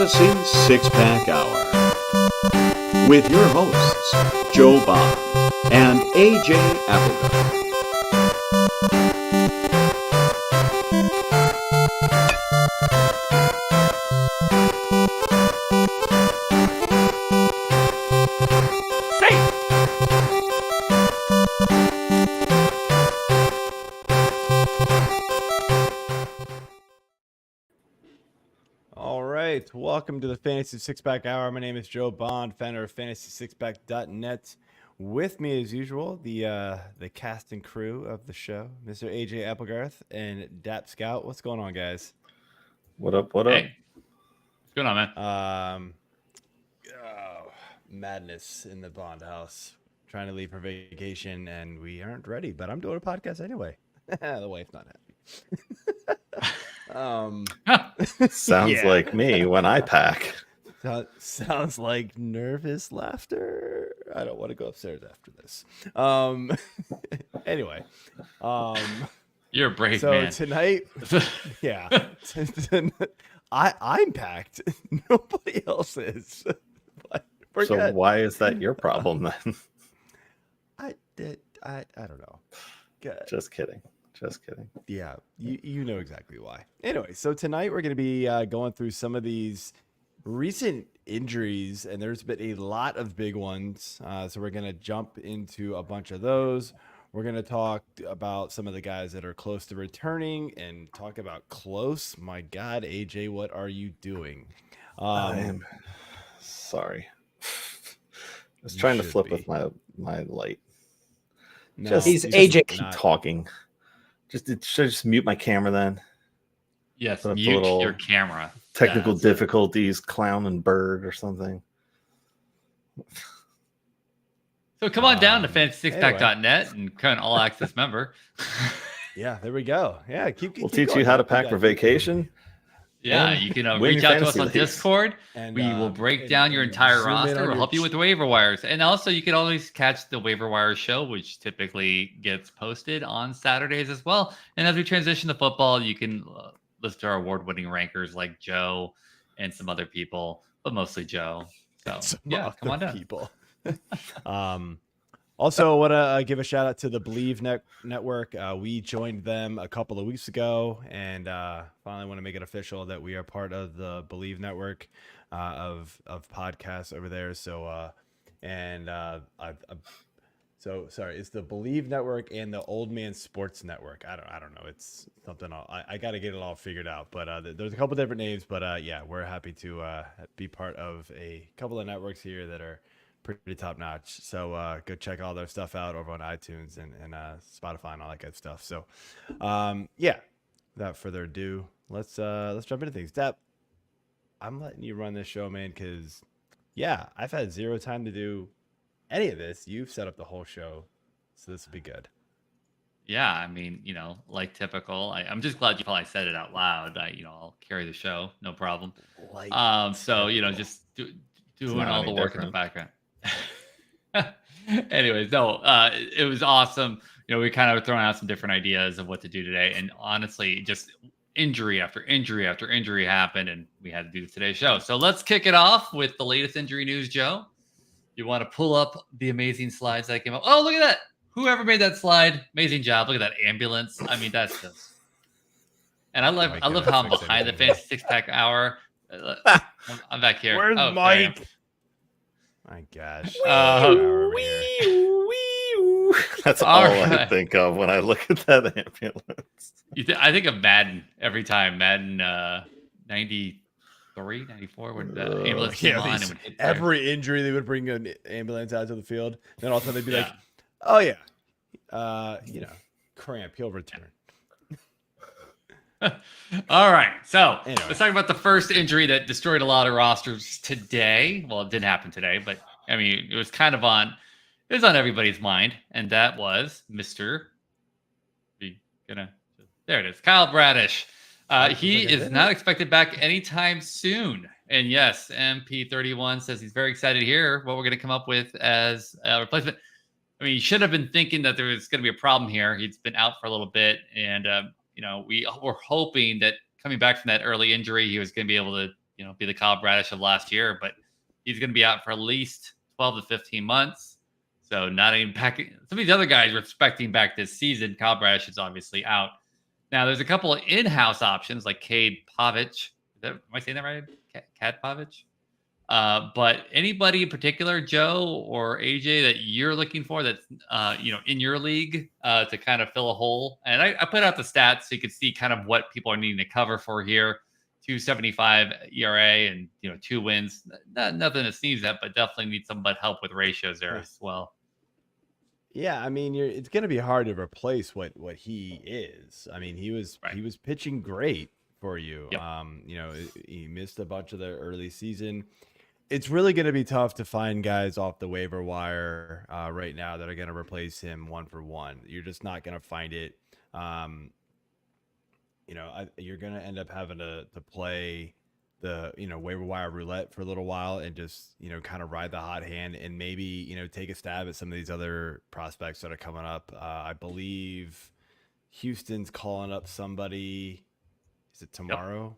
Fantasy Six-Pack Hour with your hosts, Joe Bob and AJ Applegarth. Welcome to the Fantasy Six-Pack Hour. My name is Joe Bond, founder of FantasySixpack.net. With me, as usual, the cast and crew of the show, Mr. AJ Applegarth and DapScout. What's going on, guys? What up? What up? Hey. What's going on, man? Madness in the Bond house. Trying to leave for vacation, and we aren't ready, but I'm doing a podcast anyway. The wife's not happy. Sounds like me when I pack. Sounds like nervous laughter. I don't want to go upstairs after this. Anyway, you're a brave man. So tonight, yeah, I'm packed. Nobody else is. So good. Why is that your problem then? I don't know. Good. Just kidding. Yeah, you know exactly why. Anyway, so tonight we're going to be going through some of these recent injuries, and there's been a lot of big ones. So we're going to jump into a bunch of those. We're going to talk about some of the guys that are close to returning and talk about close. My God, AJ, what are you doing? I am sorry. I was trying to flip with my light. No, he's AJ. Keep talking. Should I just mute my camera then? Yes, mute your camera. Technical difficulties, clown and bird or something. So come on down to FantasySixpack.net and become an all-access member. Yeah, there we go. Yeah, we'll teach you how to pack for vacation. Yeah, you can reach out to us on Discord. And we will break down your entire roster. We'll help you with the waiver wires. And also, you can always catch the waiver wire show, which typically gets posted on Saturdays as well. And as we transition to football, you can listen to our award-winning rankers like Joe and some other people, but mostly Joe. So, yeah, come on down. People. Also, want to give a shout out to the Believe Network. We joined them a couple of weeks ago, and finally want to make it official that we are part of the Believe Network of podcasts over there. So, so sorry, it's the Believe Network and the Old Man Sports Network. I don't know. It's something. I got to get it all figured out. But there's a couple different names. But yeah, we're happy to be part of a couple of networks here that are pretty top notch. So go check all their stuff out over on iTunes and Spotify and all that good stuff. So yeah, without further ado, let's jump into things. Dap, I'm letting you run this show, man, because yeah, I've had zero time to do any of this. You've set up the whole show, so this will be good. Yeah, I mean, like typical. I'm just glad you probably said it out loud. I'll carry the show, no problem. So just doing all the work in the background. Anyways, no, it was awesome. We kind of throwing out some different ideas of what to do today, and honestly, just injury after injury after injury happened, and we had to do today's show. So let's kick it off with the latest injury news. Joe, you want to pull up the amazing slides that came up? Oh, look at that! Whoever made that slide, amazing job. Look at that ambulance. I mean, that's just. And I love how I'm behind the Fantasy Six-Pack Hour. I'm back here. Where's Mike? Damn. My gosh. That's all I think of when I look at that ambulance. I think of Madden every time. Madden 93, 94, when the ambulance came on. And would hit every injury, they would bring an ambulance out to the field. Then all of a sudden they'd be like, oh, yeah. Cramp, he'll return. All right, so Let's talk about the first injury that destroyed a lot of rosters today. Well, it didn't happen today, but I mean, it was on everybody's mind, and that was Mr. There it is, Kyle Bradish. He is not expected back anytime soon. And yes, MP31 says he's very excited to hear what we're going to come up with as a replacement. I mean, you should have been thinking that there was going to be a problem here. He's been out for a little bit, and we were hoping that coming back from that early injury, he was going to be able to be the Kyle Bradish of last year, but he's going to be out for at least 12 to 15 months. So not even back. Some of these other guys we're expecting back this season. Kyle Bradish is obviously out. Now there's a couple of in-house options like Cade Povich. Am I saying that right? Cad Povich? But anybody in particular, Joe or AJ, that you're looking for that's in your league to kind of fill a hole? And I put out the stats so you can see kind of what people are needing to cover for here. 2.75 ERA and 2 wins. Nothing to sneeze at, but definitely need some help with ratios there as well. Yeah, I mean, it's going to be hard to replace what he is. I mean, he was pitching great for you. Yep. He missed a bunch of the early season. It's really going to be tough to find guys off the waiver wire right now that are going to replace him 1-for-1. You're just not going to find it. You're going to end up having to play the waiver wire roulette for a little while and just kind of ride the hot hand and maybe take a stab at some of these other prospects that are coming up. I believe Houston's calling up somebody. Is it tomorrow? Yep.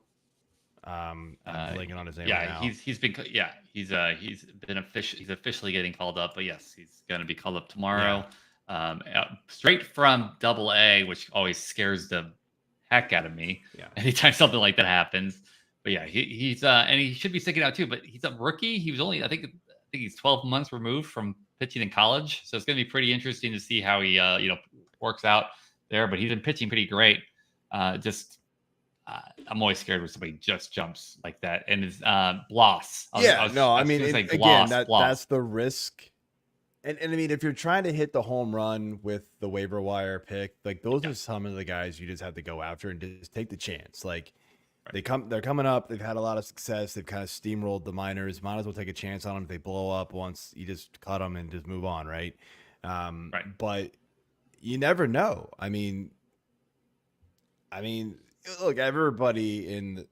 I'm blanking on his name right now. He's officially getting called up, but yes, he's going to be called up tomorrow. Straight from AA, which always scares the heck out of me. Yeah. Anytime something like that happens. But yeah, he's and he should be sticking out too. But he's a rookie. He was only I think he's 12 months removed from pitching in college, so it's going to be pretty interesting to see how he works out there. But he's been pitching pretty great. I'm always scared when somebody just jumps like that. And it's Bloss. That's the risk. And I mean, if you're trying to hit the home run with the waiver wire pick, like those are some of the guys you just have to go after and just take the chance. Like they're coming up. They've had a lot of success. They've kind of steamrolled the minors. Might as well take a chance on them. If they blow up once, you just cut them and just move on, right? But you never know. I mean, look, everybody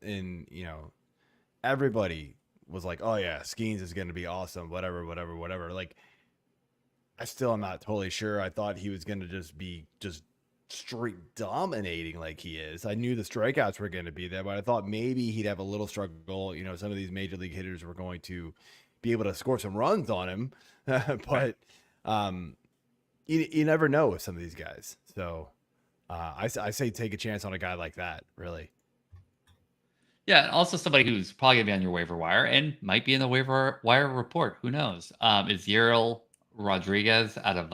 everybody was like, oh yeah, Skenes is going to be awesome, whatever. Like, I still am not totally sure. I thought he was going to just be straight dominating like he is. I knew the strikeouts were going to be there, but I thought maybe he'd have a little struggle. Some of these major league hitters were going to be able to score some runs on him, but you never know with some of these guys. So I say take a chance on a guy like that, really. Yeah, and also somebody who's probably going to be on your waiver wire and might be in the waiver wire report. Who knows? Is Yerel Rodriguez out of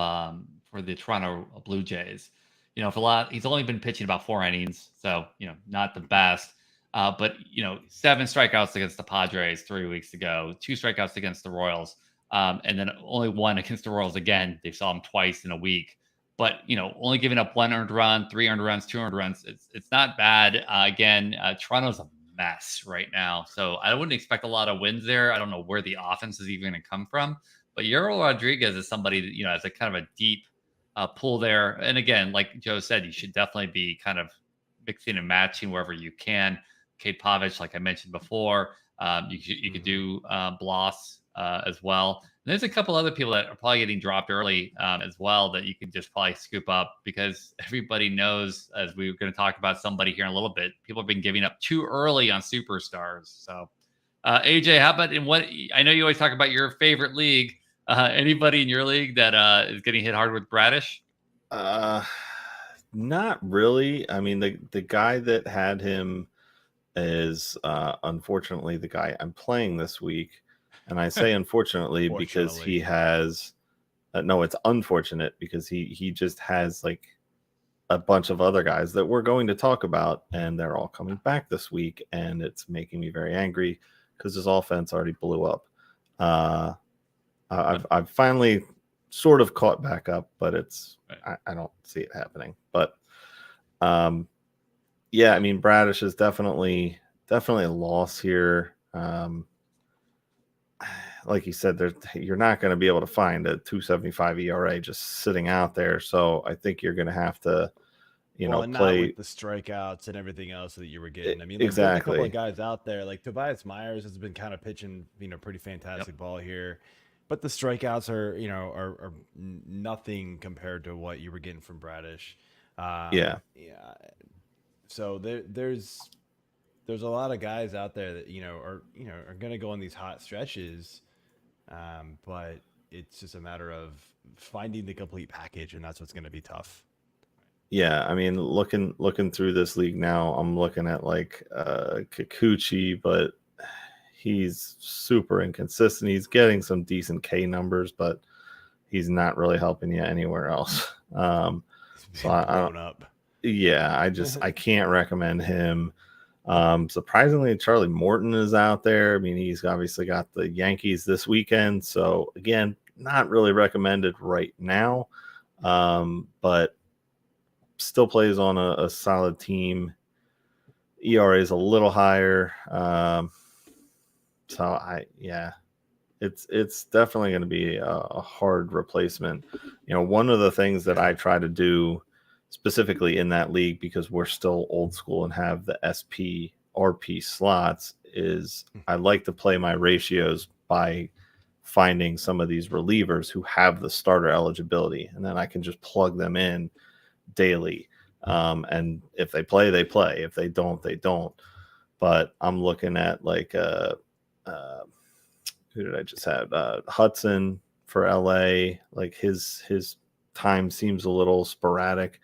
for the Toronto Blue Jays. He's only been pitching about 4 innings, so not the best. But 7 strikeouts against the Padres 3 weeks ago, 2 strikeouts against the Royals, and then only 1 against the Royals again. They saw him twice in a week. But only giving up 1 earned run, 3 earned runs, 2 earned runs. It's not bad. Toronto's a mess right now, so I wouldn't expect a lot of wins there. I don't know where the offense is even going to come from. But Yerel Rodriguez is somebody that has a kind of a deep pool there. And again, like Joe said, you should definitely be kind of mixing and matching wherever you can. Cade Povich, like I mentioned before, you could do Bloss as well. And there's a couple other people that are probably getting dropped early as well that you could just probably scoop up because everybody knows, as we're going to talk about somebody here in a little bit, people have been giving up too early on superstars. So AJ, how about I know you always talk about your favorite league. Anybody in your league that is getting hit hard with Bradish? Not really. I mean, the guy that had him is unfortunately the guy I'm playing this week. And I say unfortunately because he has no, it's unfortunate because he just has like a bunch of other guys that we're going to talk about, and they're all coming back this week, and it's making me very angry because his offense already blew up. I've finally sort of caught back up, but I don't see it happening. But yeah, I mean, Bradish is definitely a loss here. Like you said, you're not going to be able to find a 2.75 ERA just sitting out there. So I think you're going to have to, play with the strikeouts and everything else that you were getting. I mean, exactly. There's a couple of guys out there like Tobias Myers has been kind of pitching, pretty fantastic ball here, but the strikeouts are nothing compared to what you were getting from Bradish. Yeah. So there's there's a lot of guys out there that are going to go on these hot stretches, but it's just a matter of finding the complete package, and that's what's going to be tough. Yeah, I mean, looking through this league now, I'm looking at like Kikuchi, but he's super inconsistent. He's getting some decent K numbers, but he's not really helping you anywhere else. So I don't up. Yeah, I can't recommend him. Surprisingly, Charlie Morton is out there. I mean, he's obviously got the Yankees this weekend, so again, not really recommended right now. But still plays on a solid team. ERA is a little higher. It's definitely going to be a hard replacement. One of the things that I try to do specifically in that league, because we're still old school and have the SP RP slots, is I like to play my ratios by finding some of these relievers who have the starter eligibility, and then I can just plug them in daily. And if they play, they play. If they don't, they don't. But I'm looking at like who did I just have? Hudson for LA. Like his time seems a little sporadic,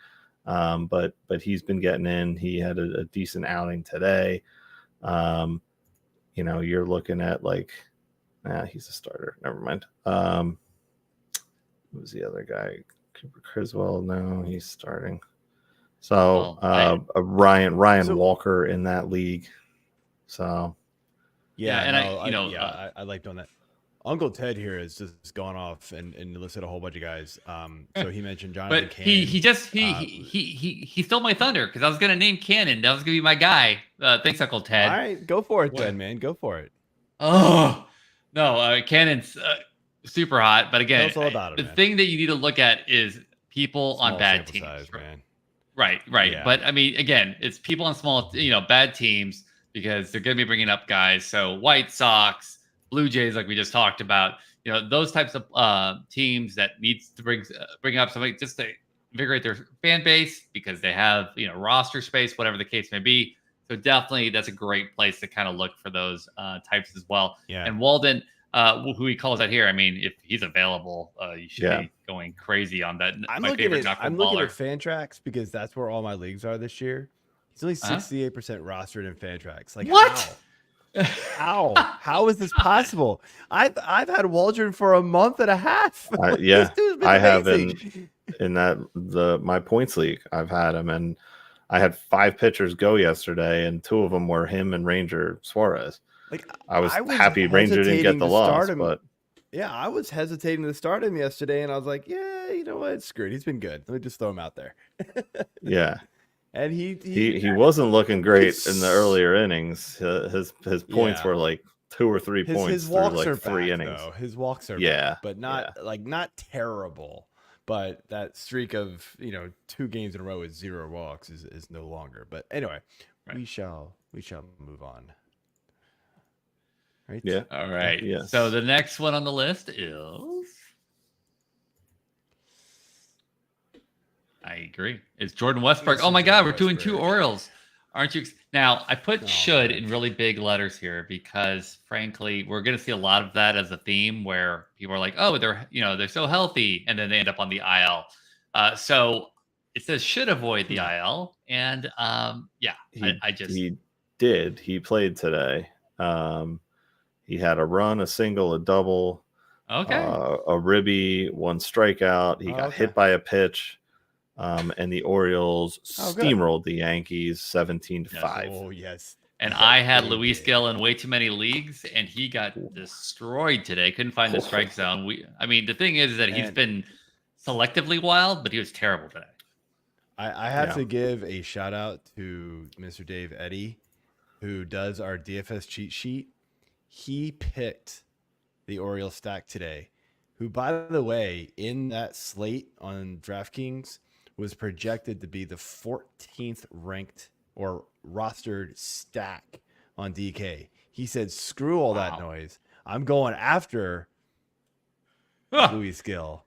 but he's been getting in. He had a decent outing today. You're looking at like, he's a starter. Never mind. Who was the other guy? Cooper Criswell. No, he's starting. So Ryan Walker in that league. So. Yeah, and I like doing that. Uncle Ted here has just gone off and listed a whole bunch of guys. So he mentioned Jonathan but Cannon. he stole my thunder because I was gonna name Cannon. That was gonna be my guy. Thanks, Uncle Ted. All right, go for it then, man. Go for it. Oh no, Cannon's super hot. But again, tell us all about it, the thing that you need to look at is people on bad teams. Size, man. Right. Yeah. But I mean, again, it's people on small, bad teams, because they're going to be bringing up guys. So White Sox, Blue Jays, like we just talked about, those types of teams that needs to bring up somebody just to invigorate their fan base, because they have, roster space, whatever the case may be. So definitely that's a great place to kind of look for those types as well. Yeah. And Walden, who he calls out here, I mean, if he's available, you should be going crazy on that. I'm looking at Fantrax, because that's where all my leagues are this year. He's only 68% rostered in Fantrax. Like, what? How is this possible? I've had Waldron for a month and a half. Yeah, I have in my points league. I've had him, and I had 5 pitchers go yesterday, and 2 of them were him and Ranger Suarez. Like, I was happy Ranger didn't get the loss, but yeah, I was hesitating to start him yesterday, and I was like, yeah, you know what? Screw it. He's been good. Let me just throw him out there. Yeah. And he wasn't looking great in the earlier innings. His points were like 2 or 3 points. His walks through are like 3 back, innings. though. His walks are back, but not terrible. But that streak of 2 games in a row with 0 walks is no longer. But anyway, we shall move on. Right? Yeah. All right. Yeah. So the next one on the list is. I agree. It's Jordan Westburg. Oh my God, we're doing 2 Orioles. Aren't you? Now, I put should in really big letters here because, frankly, we're going to see a lot of that as a theme where people are like, oh, they're so healthy, and then they end up on the IL. So it says should avoid the IL, and he did. He played today. He had a run, a single, a double, a ribby, 1 strikeout. He got hit by a pitch. And the Orioles steamrolled the Yankees 17-5. Oh, yes. And I had Luis Gil in way too many leagues, and he got destroyed today. Couldn't find the strike zone. The thing is that he's been selectively wild, but he was terrible today. I have to give a shout out to Mr. Dave Eddy, who does our DFS cheat sheet. He picked the Orioles stack today, who, by the way, in that slate on DraftKings, was projected to be the 14th ranked or rostered stack on DK. He said, screw all that noise. I'm going after Luis Gil.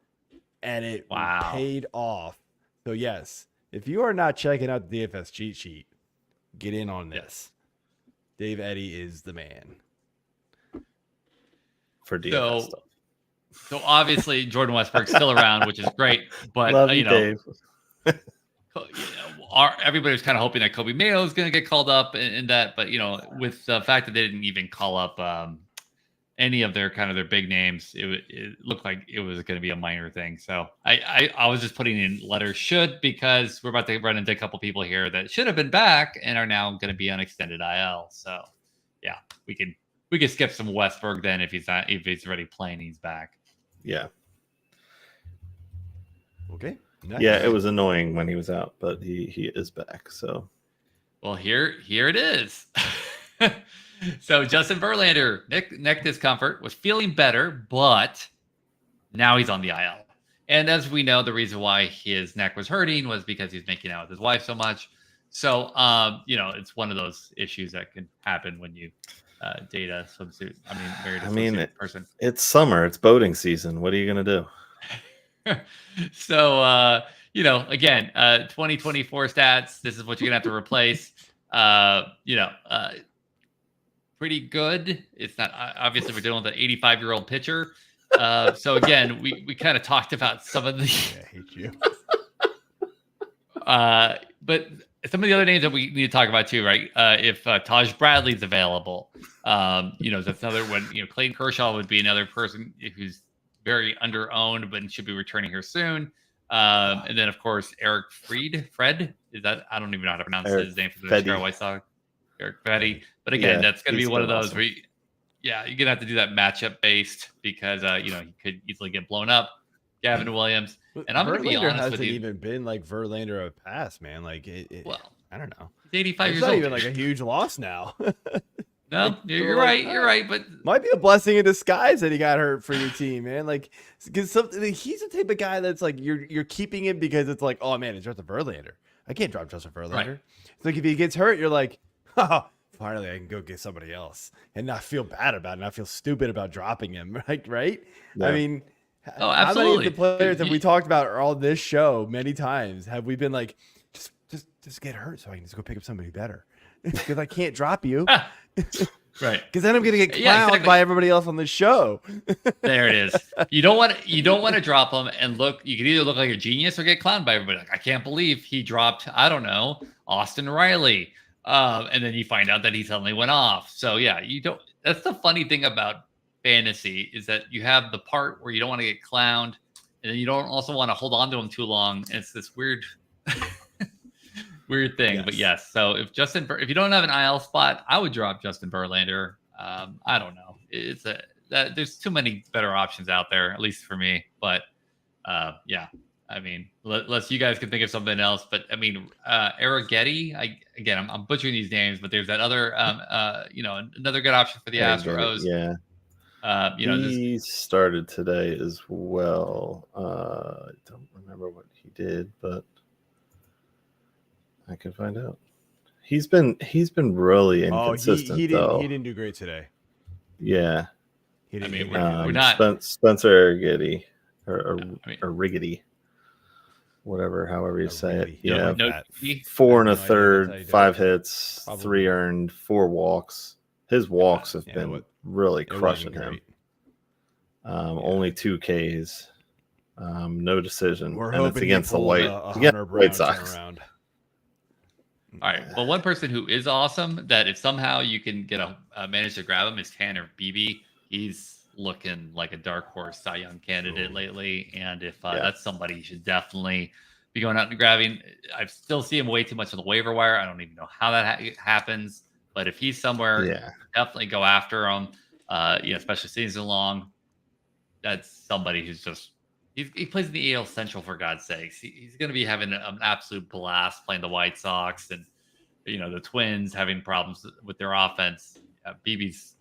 And it paid off. So, yes, if you are not checking out the DFS cheat sheet, get in on this. Dave Eddy is the man for DFS stuff. So obviously Jordan Westburg's still around, which is great. But Love you, Dave. Everybody was kind of hoping that Kobe Mayo is going to get called up in that, but with the fact that they didn't even call up any of their big names, it looked like it was going to be a minor thing. So I was just putting in letters should, because we're about to run into a couple people here that should have been back and are now going to be on extended IL. So yeah, we can skip some Westburg then if he's already playing, he's back. Yeah. Okay. Nice. Yeah, it was annoying when he was out, but he is back. So, well, here it is. So Justin Verlander, neck discomfort, was feeling better, but now he's on the IL. And as we know, the reason why his neck was hurting was because he's making out with his wife so much. So, it's one of those issues that can happen when you date a swimsuit. Married a swimsuit person. It's summer. It's boating season. What are you gonna do? So, again, 2024 stats. This is what you're gonna have to replace. Pretty good. It's not obviously we're dealing with an 85-year-old pitcher. So again, we kind of talked about some of the. I hate you. But some of the other names that we need to talk about too, right? If Taj Bradley's available, that's another one. Clayton Kershaw would be another person who's very under-owned, but should be returning here soon. And then, of course, Eric Fred. Is that, I don't even know how to pronounce his name for the Chicago White Sox. Eric Freddy. But again, that's going to be one of those where, you're going to have to do that matchup based because, he could easily get blown up. Gavin Williams. And I'm going to be honest with you. Hasn't even been like Verlander a pass, man. Like, well, I don't know. He's 85 years old. It's not even like a huge loss now. No, you're right. You're right, but might be a blessing in disguise that he got hurt for your team, man. Like, because he's the type of guy that's like you're keeping him because it's like, oh man, it's Justin Verlander. I can't drop Justin Verlander. Right. It's like if he gets hurt, you're like, oh, finally I can go get somebody else and not feel bad about it, not feel stupid about dropping him. Right? Yeah. I mean, absolutely. How many of the players that we talked about are on this show many times have we been like, just get hurt so I can just go pick up somebody better because I can't drop you. Right, because then I'm gonna get clowned by everybody else on the show. There it is. You don't want to drop them and look. You can either look like a genius or get clowned by everybody. Like, I can't believe he dropped, I don't know, Austin Riley, and then you find out that he suddenly went off. So yeah, you don't. That's the funny thing about fantasy is that you have the part where you don't want to get clowned, and then you don't also want to hold on to him too long. And it's this weird. Weird thing, yes. But yes. So if you don't have an IL spot, I would drop Justin Verlander. I don't know. There's too many better options out there, at least for me. But yeah, unless you guys can think of something else. But Arrighetti. I'm butchering these names, but there's that other, another good option for the Astros. Yeah. He started today as well. I don't remember what he did, but. I can find out. He's been really inconsistent. He didn't do great today. Yeah, he didn't. We're not Spencer Arrighetti or Riggedy, however you say it. Yeah, 4 1/3, 5 hits, probably 3 earned, 4 walks. His walks have been really crushing him. Only 2 Ks, no decision, and it's against the White Sox. All right. Well, one person who is awesome that if somehow you can get manage to grab him is Tanner Beebe. He's looking like a dark horse Cy Young candidate lately, and if that's somebody you should definitely be going out and grabbing. I still see him way too much on the waiver wire. I don't even know how that happens, but if he's somewhere, definitely go after him. Especially season long. That's somebody who's just. He plays in the AL Central, for God's sakes. He's going to be having an absolute blast playing the White Sox and, the Twins having problems with their offense. BB's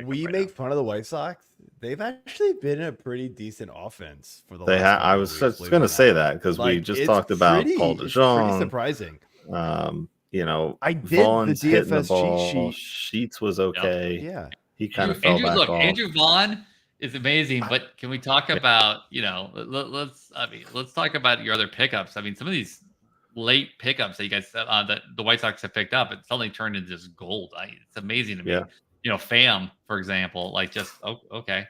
we make fun of the White Sox. They've actually been a pretty decent offense for the last I was just going to say that because we just talked about Paul DeJong. Pretty surprising. I did Vaughn's the DFS cheat sheet. Sheets was okay. Yep. Yeah. He kind of fell back off. Andrew Vaughn is amazing, but can we talk about, let's talk about your other pickups. Some of these late pickups that you guys that the White Sox have picked up, it suddenly turned into just gold. It's amazing to me. Yeah. You know, Pham, for example, like just okay.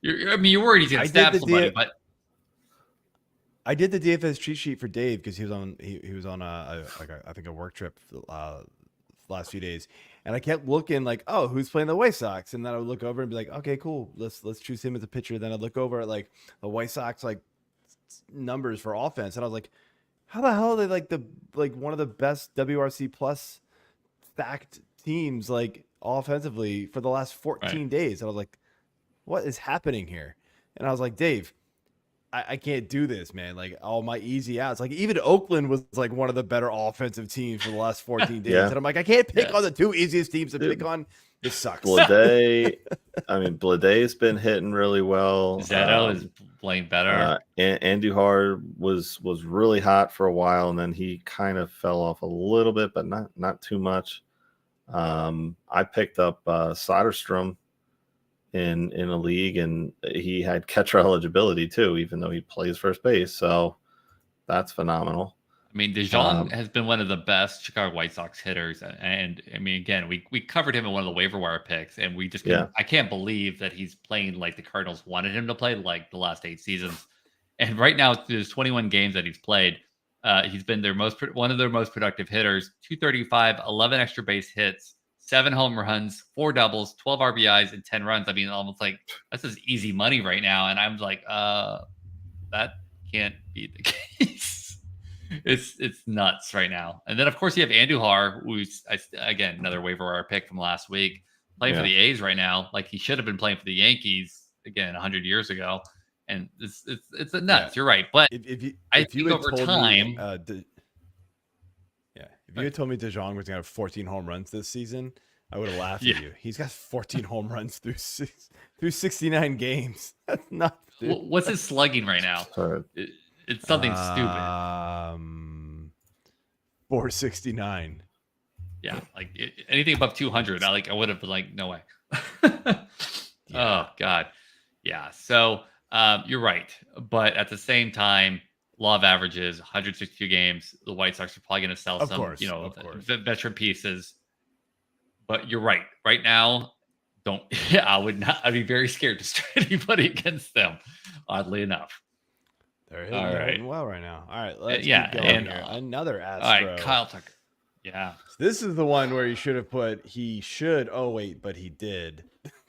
You're worried he's gonna stab somebody, but I did the DFS cheat sheet for Dave because he was on I think a work trip last few days, and I kept looking like, oh, who's playing the White Sox, and then I would look over and be like, okay, cool, let's choose him as a pitcher. Then I'd look over at like the White Sox like numbers for offense, and I was like, how the hell are they like one of the best WRC plus stacked teams like offensively for the last 14 days? And I was like, what is happening here? And I was like, Dave, I can't do this, man. Like all my easy outs, like even Oakland was like one of the better offensive teams for the last 14 days. And I'm like, I can't pick on the two easiest teams to pick on. This sucks. Bladay's been hitting really well. Zeto is playing better. Andujar was really hot for a while, and then he kind of fell off a little bit, but not too much. I picked up Soderstrom in a league, and he had catcher eligibility too, even though he plays first base. So that's phenomenal. I mean, DeGrom has been one of the best Chicago White Sox hitters, and I mean, again, we covered him in one of the waiver wire picks, and we just I can't believe that he's playing like the Cardinals wanted him to play, like the last 8 seasons. And right now, there's 21 games that he's played. He's been one of their most productive hitters. 235, 11 extra base hits, 7 home runs, 4 doubles, 12 RBIs, and 10 runs. I mean, almost like that's just easy money right now. And I'm like, that can't be the case. It's nuts right now. And then of course you have Andujar, who's again another waiver wire pick from last week, playing for the A's right now. Like he should have been playing for the Yankees again 100 years ago. And it's a nuts. You're right, but if you think over time, if you had told me DeJong was gonna have 14 home runs this season, I would have laughed at you. He's got 14 home runs through 69 games. That's not. What's his slugging right now? It's something stupid. 469. Yeah, like anything above 200, I would have been like, no way. Oh God, yeah. So you're right, but at the same time, law of averages, 162 games. The White Sox are probably going to sell veteran pieces. But you're right. Right now, I'd be very scared to start anybody against them. Oddly enough. They're hitting well right now. All right, let's keep going here. Another Astro. All right, Kyle Tucker. Yeah. So this is the one where you should have put he should. Oh wait, but he did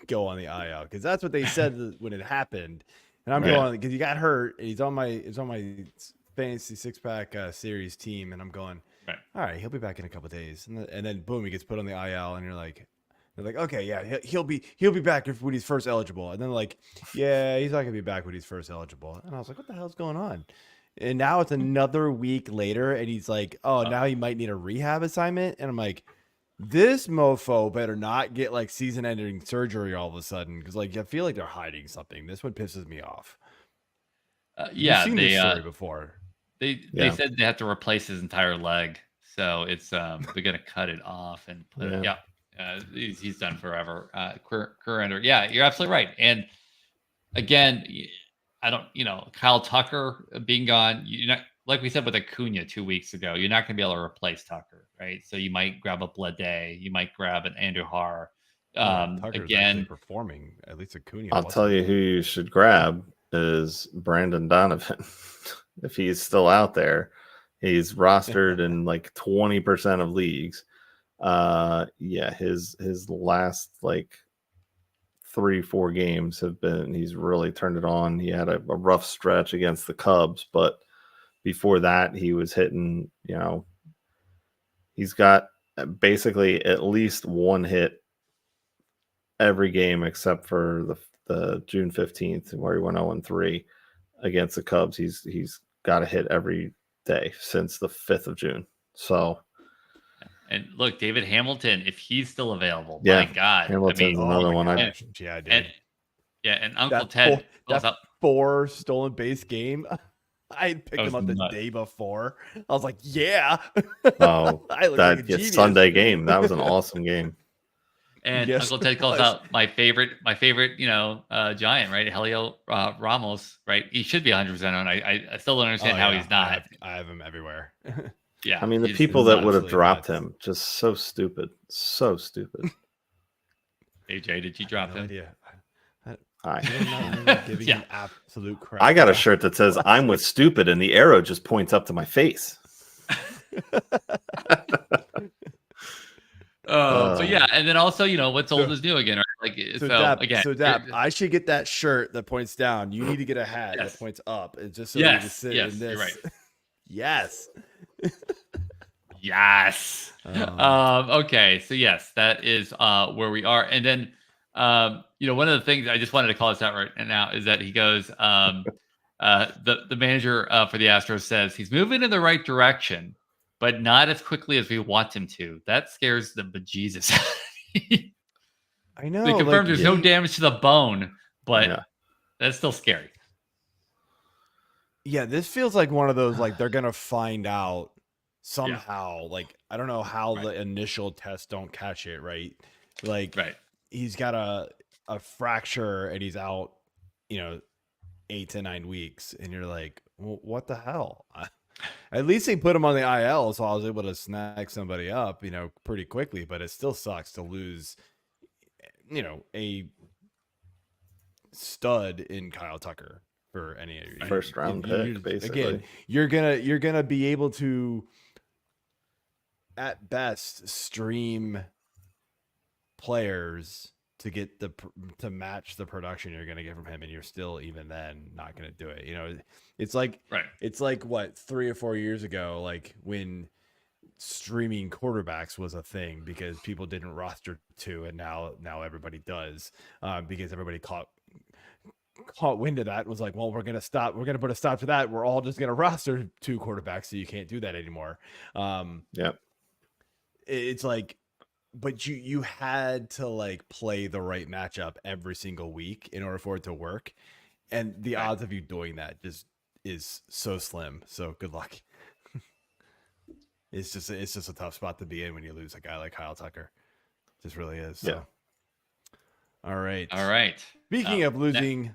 go on the IL because that's what they said when it happened. And I'm going because he got hurt. And he's on my fantasy 6-pack series team, and I'm going. All right, he'll be back in a couple of days, and then boom, he gets put on the IL, and they're like, okay, yeah, he'll be back when he's first eligible, and then like, yeah, he's not gonna be back when he's first eligible, and I was like, what the hell's going on? And now it's another week later, and he's like, oh, now he might need a rehab assignment, and I'm like, this mofo better not get like season-ending surgery all of a sudden, because like I feel like they're hiding something. This one pisses me off. You've seen this story before. They said they have to replace his entire leg, so it's they're gonna cut it off and put it. He's done forever. Career ender. Yeah, you're absolutely right. And again, I don't. Kyle Tucker being gone. You're not, like we said with Acuna 2 weeks ago. You're not gonna be able to replace Tucker, right? So you might grab a Blade. You might grab an Andujar. Tucker's again performing. At least Acuna. I'll tell you who you should grab is Brandon Donovan. If he's still out there, he's rostered in like 20% of leagues. His last like 3-4 games he's really turned it on. He had a rough stretch against the Cubs, but before that he was hitting, he's got basically at least one hit every game except for the June 15th where he went 0-3 against the Cubs. He's got a hit every day since the 5th of June. So, and look, David Hamilton, if he's still available, my God, Hamilton's another one. I did. And Uncle Ted that 4 stolen base game. I picked him up the day before. I was like, yeah. Oh, that Sunday game. That was an awesome game. And Yes, Uncle Ted it calls was. out my favorite, giant, right? Helio Ramos, right? He should be 100% owned. I still don't understand how he's not. I have him everywhere. Yeah. I mean, the he's people that would have absolutely dropped nuts. him, just so stupid. So stupid. AJ, did you drop No him? idea. I, I'm not giving Yeah. him absolute crap. I got a shirt that says I'm with stupid, and the arrow just points up to my face. But yeah, and then also, what's old is new again, right? Like, Dap, I should get that shirt that points down. You need to get a hat Yes. that points up. It's just so you can sit yes, in this. you're right. Yes. Yes. Okay. So yes, that is where we are. And then one of the things I just wanted to call this out right now is that he goes, the manager for the Astros says he's moving in the right direction, but not as quickly as we want him to. That scares the bejesus. I know. They confirmed there's no damage to the bone, but that's still scary. Yeah, this feels like one of those, like, they're gonna find out somehow. Like, I don't know how the initial tests don't catch it, right? Like, he's got a fracture and he's out, 8 to 9 weeks, and you're like, well, what the hell? At least they put him on the IL, so I was able to snag somebody up, pretty quickly. But it still sucks to lose, a stud in Kyle Tucker for any first round pick, basically. Again, you're gonna be able to, at best, stream players to get to match the production you're gonna get from him, and you're still even then not gonna do it. It's like it's like what, 3 or 4 years ago, like when streaming quarterbacks was a thing because people didn't roster 2, and now everybody does, because everybody caught wind of that and was like, well, we're gonna put a stop to that. We're all just gonna roster 2 quarterbacks, so you can't do that anymore. It's like, but you had to, like, play the right matchup every single week in order for it to work, and the odds of you doing that just is so slim. So good luck. It's just a tough spot to be in when you lose a guy like Kyle Tucker. It just really is. So. All right. Speaking of losing,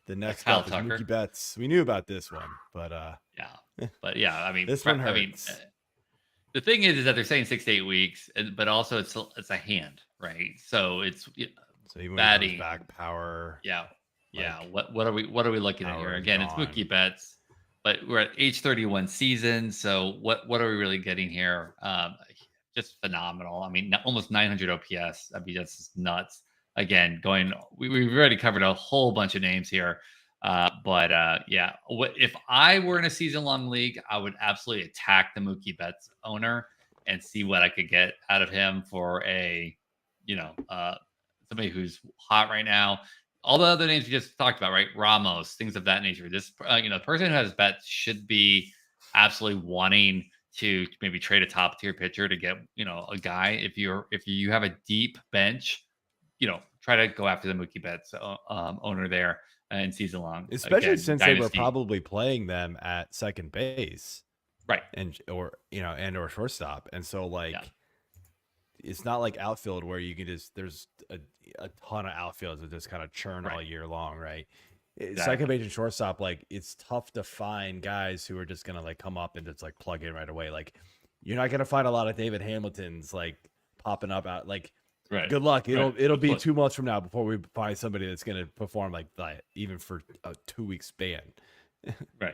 the next up is Mookie Betts. We knew about this one, but I mean, this one hurts. The thing is that they're saying 6 to 8 weeks, but also it's a hand, right? So it's so even batting back power. What are we looking at here? Again, it's Mookie Betts, but we're at age 31 season. So what are we really getting here? Just phenomenal. I mean, almost 900 OPS. I mean, that's just nuts. Again, we've already covered a whole bunch of names here. If I were in a season-long league, I would absolutely attack the Mookie Betts owner and see what I could get out of him for somebody who's hot right now. All the other names we just talked about, right? Ramos, things of that nature. This, the person who has Betts should be absolutely wanting to maybe trade a top tier pitcher to get, a guy. If you have a deep bench, try to go after the Mookie Betts owner there in season long, especially since Dynasty. They were probably playing them at second base, right? or shortstop, and so it's not like outfield where you can there's a ton of outfields that just kind of churn all year long, right? Exactly. Second base and shortstop, it's tough to find guys who are just gonna come up and just plug in right away. You're not gonna find a lot of David Hamiltons popping up out Right. Good luck. It'll be 2 months from now before we find somebody that's going to perform like that, even for a 2-week span. Right.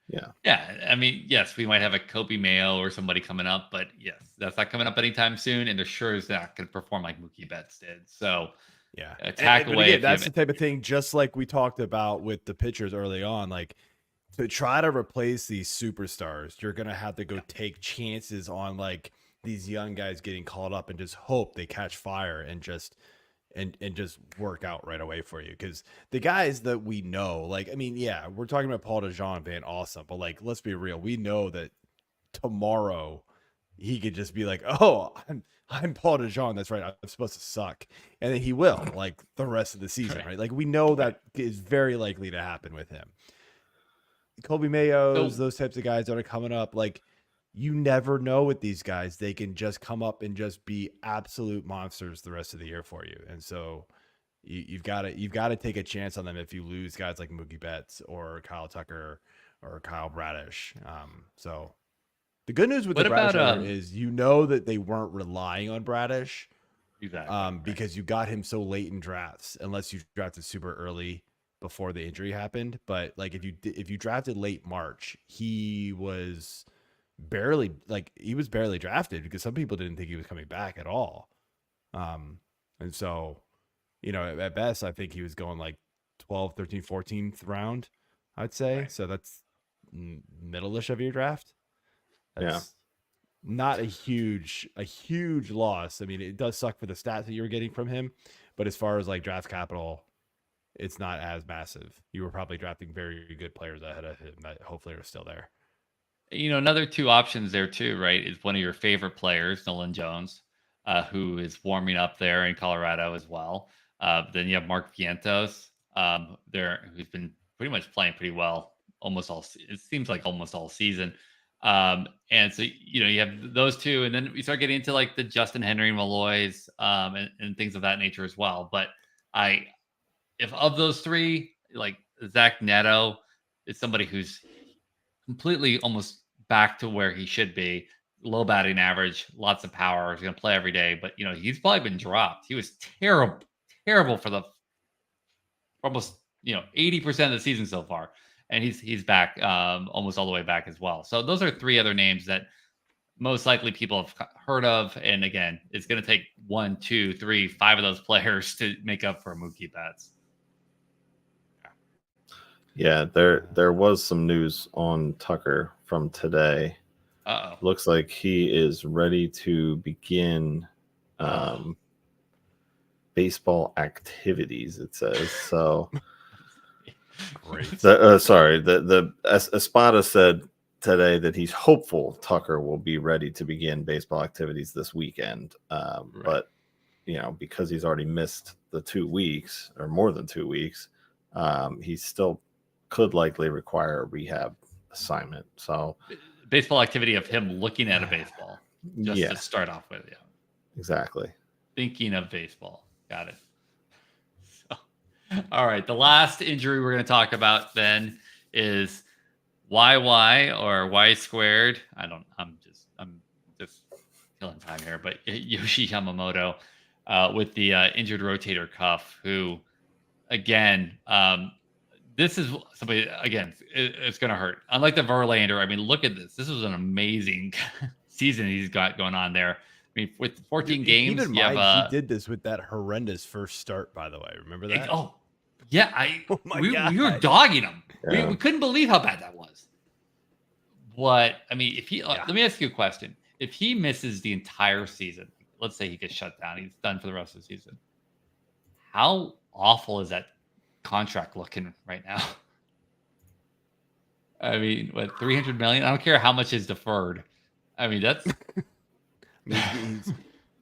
Yeah. Yeah. I mean, yes, we might have a Kobe Mayo or somebody coming up, but yes, that's not coming up anytime soon, and they're sure is not going to perform like Mookie Betts did. So yeah, attack away. Again, that's the type of thing, just like we talked about with the pitchers early on, to try to replace these superstars, you're going to have to go take chances on these young guys getting called up and just hope they catch fire and just work out right away for you. Because the guys that we know, we're talking about Paul DeJean being awesome, but let's be real, we know that tomorrow he could just be oh, I'm Paul DeJean, that's right, I'm supposed to suck, and then he will the rest of the season, right? We know that is very likely to happen with him. Kobe Mayos, those types of guys that are coming up, you never know with these guys. They can just come up and just be absolute monsters the rest of the year for you. And so you've got to take a chance on them if you lose guys like Mookie Betts or Kyle Tucker or Kyle Bradish. So the good news with the Bradish is that they weren't relying on Bradish. Exactly. Because you got him so late in drafts, unless you drafted super early before the injury happened. But like if you drafted late March, he was barely drafted because some people didn't think he was coming back at all. And so, at best, I think he was going like 12th, 13th, 14th round, I'd say. Right. So that's middle-ish of your draft. That's not a huge loss. I mean, it does suck for the stats that you were getting from him, but as far as like draft capital, it's not as massive. You were probably drafting very good players ahead of him that hopefully are still there. Another two options there too, right? Is one of your favorite players, Nolan Jones, who is warming up there in Colorado as well. Then you have Mark Vientos, who's been pretty much playing pretty well it seems like almost all season. And so, you have those two, and then we start getting into like the Justin Henry Malloys, and things of that nature as well. But if of those three, like Zach Neto is somebody who's completely almost back to where he should be, low batting average, lots of power, he's going to play every day, but he's probably been dropped. He was terrible for almost 80% of the season so far. And he's back, almost all the way back as well. So those are three other names that most likely people have heard of. And again, it's going to take 1, 2, 3, 5 of those players to make up for Mookie Betts. Yeah, there was some news on Tucker from today. Looks like he is ready to begin baseball activities, it says. So great. The Espada said today that he's hopeful Tucker will be ready to begin baseball activities this weekend. Right. But because he's already missed the 2 weeks or more than 2 weeks, he still could likely require a rehab assignment. So baseball activity of him looking at a baseball just to start off with. Yeah, exactly. Thinking of baseball. Got it. All right. The last injury we're going to talk about then is YY or Y squared. I'm just killing time here, but Yoshi Yamamoto with the injured rotator cuff, who again, this is somebody, again, it's going to hurt. Unlike the Verlander, I mean, look at this. This was an amazing season he's got going on there. I mean, with 14 games, he did this with that horrendous first start, by the way. Remember that? We were dogging him. Yeah. We couldn't believe how bad that was. I mean, if he, let me ask you a question. If he misses the entire season, let's say he gets shut down, he's done for the rest of the season. How awful is that contract looking right now? I mean, what, $300 million? I don't care how much is deferred. I mean, that's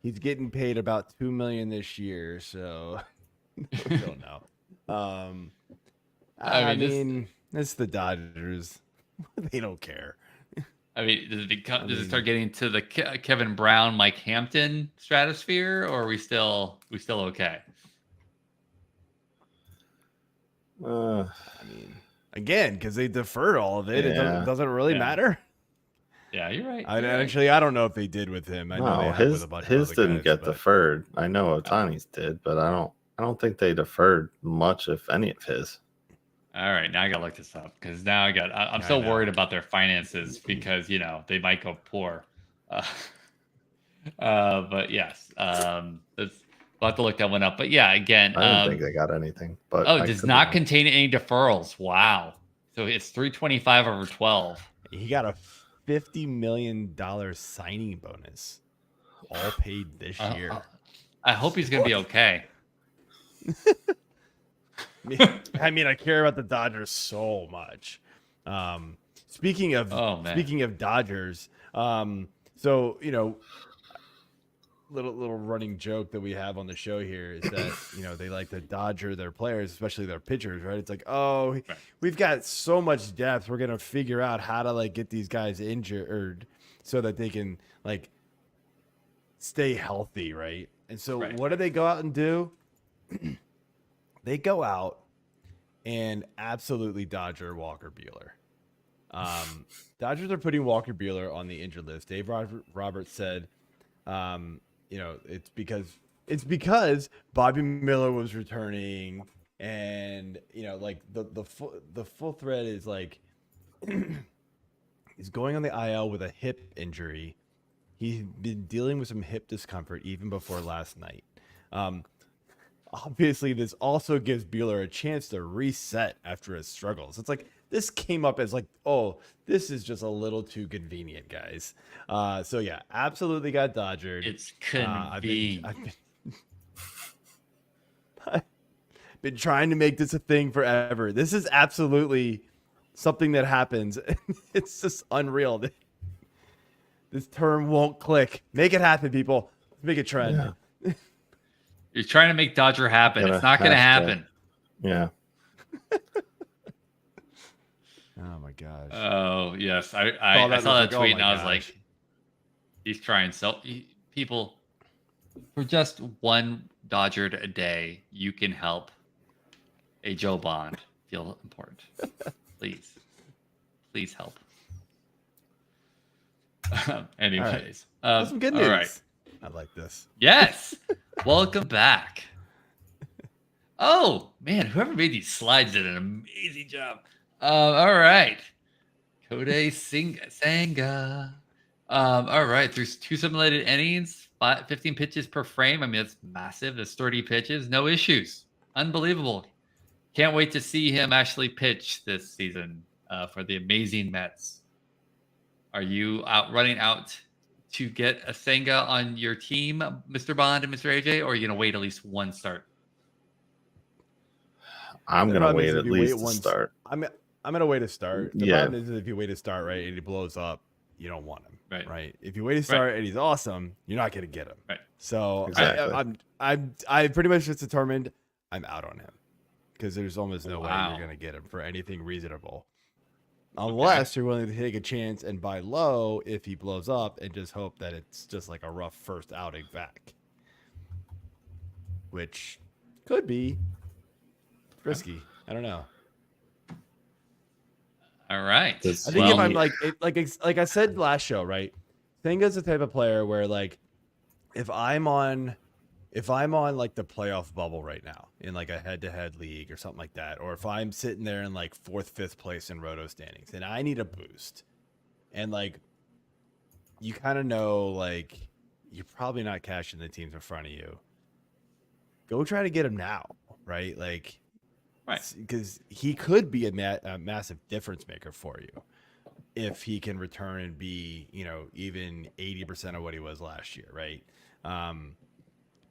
he's getting paid about $2 million this year, so I don't know. I mean, it's the Dodgers. They don't care. I mean, does it start getting to the Kevin Brown, Mike Hampton stratosphere, or are we still okay? I mean, again, because they deferred all of it, it doesn't really matter. Yeah, you're right. I don't know if they did with him. I know his didn't get deferred. I know Otani's did, but I don't think they deferred much, if any of his. All right, now I gotta look this up because now I'm so worried about their finances because they might go poor. But yes, we'll have to look that one up. But yeah, again, I don't think they got anything. But it does not contain any deferrals. Wow, so it's $325 over 12. He got a $50 million signing bonus, all paid this year. I hope he's gonna be okay. I mean, I care about the Dodgers so much. Speaking of Dodgers, so little running joke that we have on the show here is that they like to Dodger their players, especially their pitchers, right? It's like, we've got so much depth, we're gonna figure out how to get these guys injured so that they can like stay healthy, right? And so Right. what do they go out and do? They go out and absolutely Dodger Walker Buehler. Dodgers are putting Walker Buehler on the injured list. Dave Roberts said, it's because Bobby Miller was returning, and like the full thread is like he's going on the IL with a hip injury. He's been dealing with some hip discomfort even before last night. Obviously, this also gives Buehler a chance to reset after his struggles. It's like this came up as like, oh, this is just a little too convenient, guys. So yeah, absolutely got Dodgered. It's convenient. I've been trying to make this a thing forever. This is absolutely something that happens. It's just unreal. This term won't click. Make it happen, people. Make a trend. Yeah. You're trying to make Dodger happen. It's not going to happen. Yeah. Oh my gosh. Oh yes, I saw that tweet and I was like, he's trying. So people, for just one Dodger a day, you can help a Joe Bond feel important. Please help. Anyways, That's some good news. All right. I like this. Yes. Welcome back. Oh man, whoever made these slides did an amazing job. All right. Kodai Senga. All right. There's 2 simulated innings, 15 pitches per frame. I mean, that's massive. That's 30 pitches. No issues. Unbelievable. Can't wait to see him actually pitch this season for the amazing Mets. Are you running out to get a Senga on your team, Mr. Bond and Mr. AJ, or are you going to wait at least one start? I'm going to wait at least to start. I'm going to wait to start. The problem is if you wait to start, right, and he blows up, you don't want him. Right. If you wait to start and he's awesome, you're not going to get him. Right. So exactly. I pretty much just determined I'm out on him because there's almost no way Wow. you're going to get him for anything reasonable. Unless you're willing to take a chance and buy low if he blows up and just hope that it's just like a rough first outing back. Which could be risky. I don't know. All right. I think if I'm like I said last show, right? Senga's the type of player where like if I'm on like the playoff bubble right now in like a head-to-head league or something like that, or if I'm sitting there in like 4th, 5th place in roto standings and I need a boost, and like you kind of know like you're probably not cashing the teams in front of you, go try to get him now, right? Like, right, because he could be a massive difference maker for you if he can return and be, even 80% of what he was last year, right?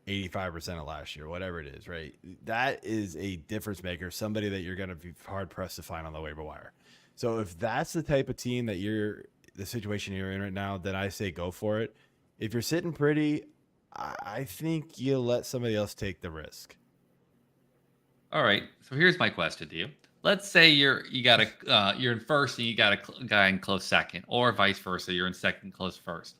85% of last year, whatever it is, right? That is a difference maker, somebody that you're going to be hard pressed to find on the waiver wire. So if that's the type of team that the situation you're in right now, then I say go for it. If you're sitting pretty, I think you let somebody else take the risk. All right. So here's my question to you. Let's say you're in first and you got a guy in close second, or vice versa, you're in second, close first.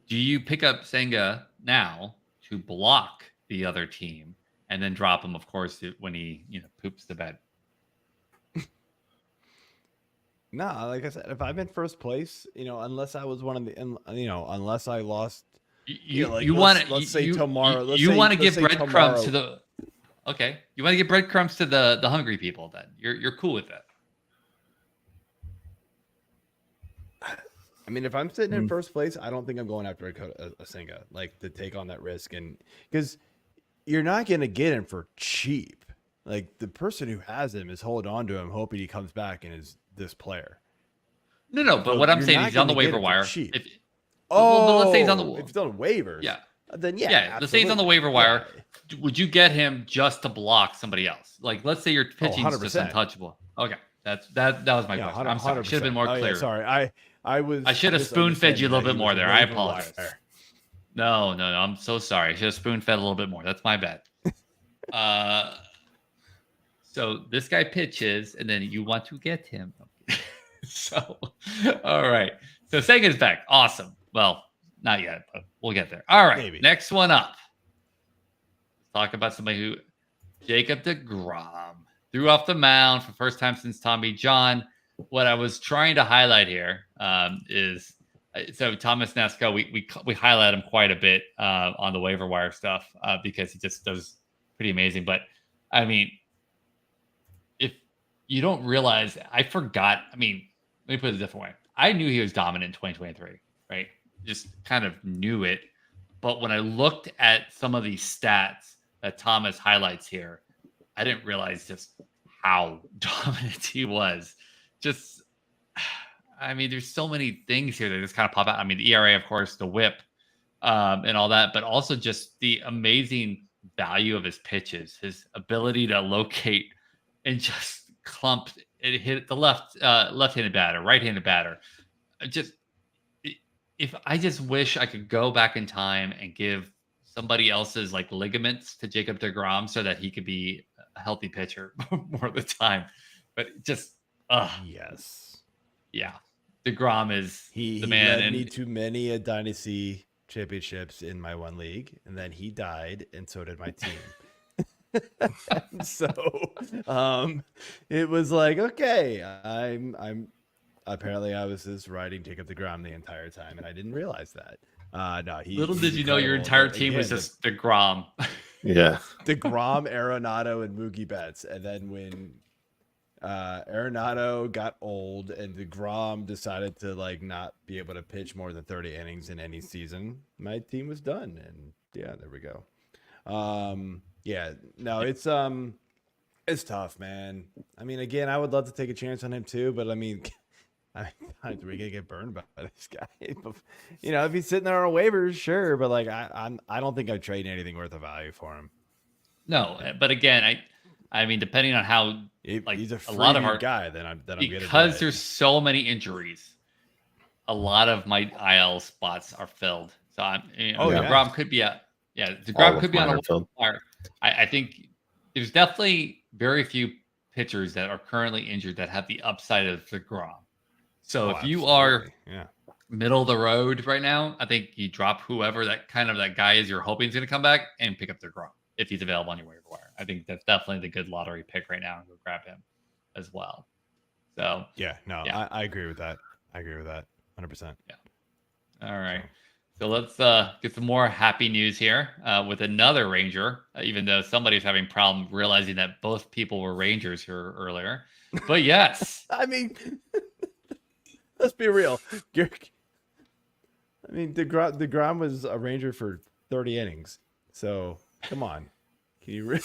Do you pick up Senga now to block the other team and then drop him, of course, when he poops the bed? No, like I said, if I'm in first place, unless I was one of the, unless I lost, let's say tomorrow. You want to give breadcrumbs to the. Okay, you want to give breadcrumbs to the hungry people. Then you're cool with that. I mean, if I'm sitting in first place, I don't think I'm going after a Senga, like to take on that risk, and because you're not going to get him for cheap. Like the person who has him is holding on to him, hoping he comes back and is this player. No, but what I'm saying is he's on the waiver wire. But let's say he's on if he's on waivers, then let's say he's on the waiver wire. Would you get him just to block somebody else? Like, let's say your pitching is just untouchable. Okay, that was my question. I'm sorry. I should have been more clear. Yeah, sorry, I should have spoon fed you a little bit more there. I apologize. No, I'm so sorry. I should have spoon fed a little bit more. That's my bad. So this guy pitches, and then you want to get him. So, all right. So Senga's back. Awesome. Well, not yet, but we'll get there. All right. Maybe. Next one up. Let's talk about somebody who, Jacob DeGrom, threw off the mound for the first time since Tommy John. What I was trying to highlight here is, so Thomas Nasco, we highlight him quite a bit on the waiver wire stuff because he just does pretty amazing. But I mean, if you don't realize, I forgot. I mean, let me put it a different way. I knew he was dominant in 2023, right? Just kind of knew it. But when I looked at some of these stats that Thomas highlights here, I didn't realize just how dominant he was. Just, I mean, there's so many things here that just kind of pop out. I mean, the ERA, of course, the whip, and all that, but also just the amazing value of his pitches, his ability to locate and just clump it, hit the left-handed batter, right-handed batter. If I just wish I could go back in time and give somebody else's like ligaments to Jacob DeGrom so that he could be a healthy pitcher more of the time. But just, yes, yeah, DeGrom is the man. He led me to many a dynasty championships in my one league, and then he died, and so did my team. So it was like, okay, I'm apparently I was just riding Jacob DeGrom the entire time, and I didn't realize that. No, little did you know your entire team was just DeGrom. Yeah, DeGrom, Arenado, and Mookie Betts, and then when Arenado got old and DeGrom decided to like not be able to pitch more than 30 innings in any season, my team was done. And yeah, there we go. Yeah, no, it's tough, man. I mean, again, I would love to take a chance on him too, but I mean, we're gonna get burned by this guy. You know, if he's sitting there on waivers, sure, but like I don't think I'd trade anything worth of value for him. No, but again, I mean, depending on how like he's a lot of our guy, then I'm because there's so many injuries. A lot of my IL spots are filled, so DeGrom could be DeGrom could be on a wire. I think there's definitely very few pitchers that are currently injured that have the upside of DeGrom. So if you are middle of the road right now, I think you drop whoever that guy is you're hoping is going to come back and pick up DeGrom if he's available on your waiver wire. I think that's definitely the good lottery pick right now, and go grab him as well. So I agree with that. 100%. Yeah. All right. So let's get some more happy news here with another Ranger, even though somebody's having problem realizing that both people were Rangers here earlier. But yes. I mean, let's be real. I mean, DeGrom was a Ranger for 30 innings. So, come on. Can you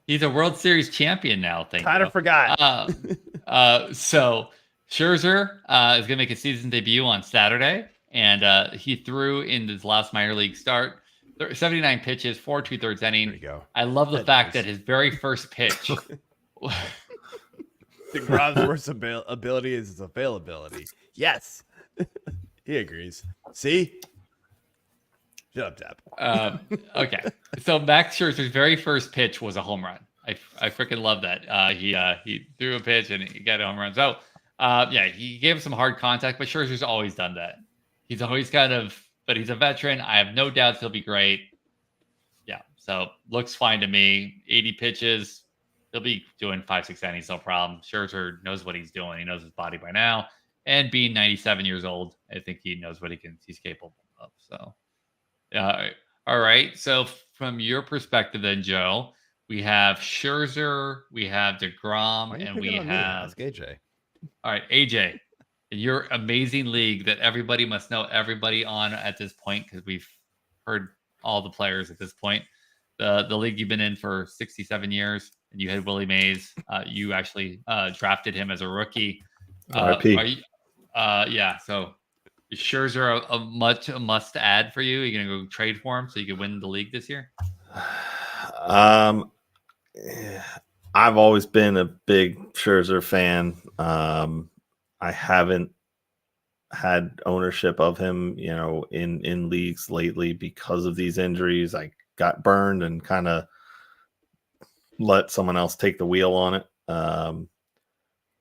He's a World Series champion now, kind of forgot. So, Scherzer is going to make a season debut on Saturday. And he threw in his last minor league start, 79 pitches, 4 2/3 inning. There you go. I love the fact that his very first pitch. DeGrom's worst ability is his availability. Yes. He agrees. See? Shut up, Dap. Okay. So Max Scherzer's very first pitch was a home run. I freaking love that. He threw a pitch and he got a home run. So, he gave him some hard contact, but Scherzer's always done that. He's always but he's a veteran. I have no doubts he'll be great. Yeah. So looks fine to me. 80 pitches. He'll be doing 5-6 innings, no problem. Scherzer knows what he's doing. He knows his body by now. And being 97 years old, I think he knows what he's capable of. So, all right. So from your perspective then, Joe, we have Scherzer, we have DeGrom, and we have... Ask AJ. All right, AJ. In your amazing league that everybody must know everybody on at this point, because we've heard all the players at this point. The league you've been in for 67 years, and you had Willie Mays. You actually drafted him as a rookie. RIP. So is Scherzer a must add for you? Are you going to go trade for him so you can win the league this year? I've always been a big Scherzer fan. I haven't had ownership of him, in leagues lately because of these injuries. I got burned and kind of let someone else take the wheel on it.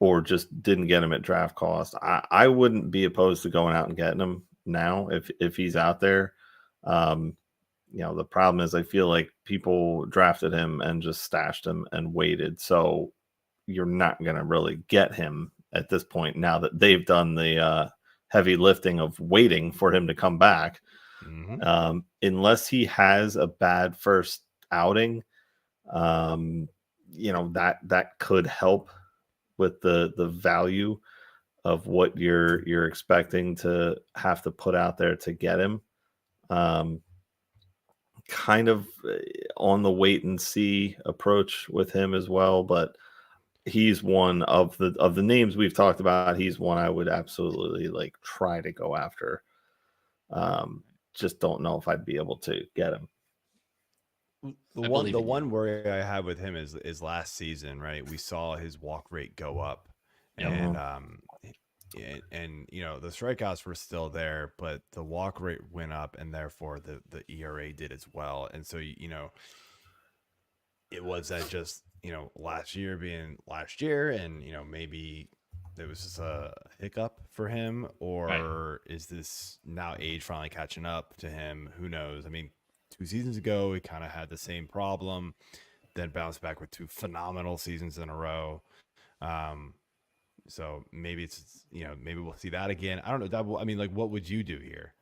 or just didn't get him at draft cost, I wouldn't be opposed to going out and getting him now if he's out there. The problem is I feel like people drafted him and just stashed him and waited. So you're not going to really get him at this point now that they've done the heavy lifting of waiting for him to come back. Mm-hmm. Unless he has a bad first outing, that could help with the value of what you're expecting to have to put out there to get him. Kind of on the wait and see approach with him as well, but he's one of the names we've talked about. He's one I would absolutely try to go after. Just don't know if I'd be able to get him. The one worry I have with him is last season, right? We saw his walk rate go up, and the strikeouts were still there, but the walk rate went up, and therefore the ERA did as well. And so it was that just last year being last year, and maybe there was just a hiccup for him, or is this now age finally catching up to him? Who knows? I mean, 2 seasons ago, he kind of had the same problem, then bounced back with 2 phenomenal seasons in a row. So maybe it's, maybe we'll see that again. I don't know. I mean, what would you do here?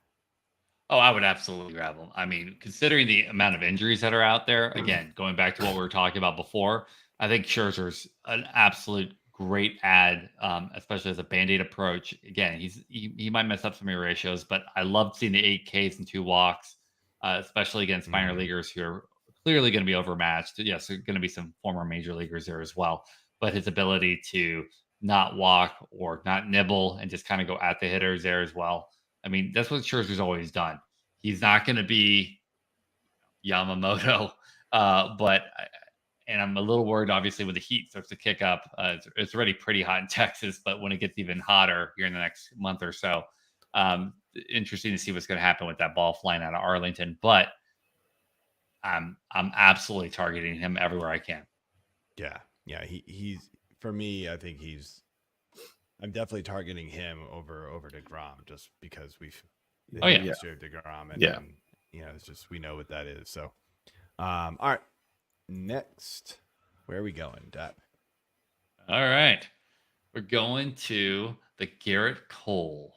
Oh, I would absolutely grab him. I mean, considering the amount of injuries that are out there, again, going back to what we were talking about before, I think Scherzer's an absolute great ad, especially as a Band-Aid approach. Again, he might mess up some of your ratios, but I love seeing the 8 Ks and 2 walks. Especially against minor leaguers who are clearly going to be overmatched. Yes, there are going to be some former major leaguers there as well. But his ability to not walk or not nibble and just kind of go at the hitters there as well. I mean, that's what Scherzer's always done. He's not going to be Yamamoto, and I'm a little worried, obviously, when the heat starts to kick up. It's already pretty hot in Texas, but when it gets even hotter here in the next month or so, interesting to see what's going to happen with that ball flying out of Arlington, but I'm absolutely targeting him everywhere I can. Yeah. He's for me. I think I'm definitely targeting him over DeGrom just because history of DeGrom, and it's just we know what that is. So, all right. Next, where are we going, Dap? All right, we're going to the Gerrit Cole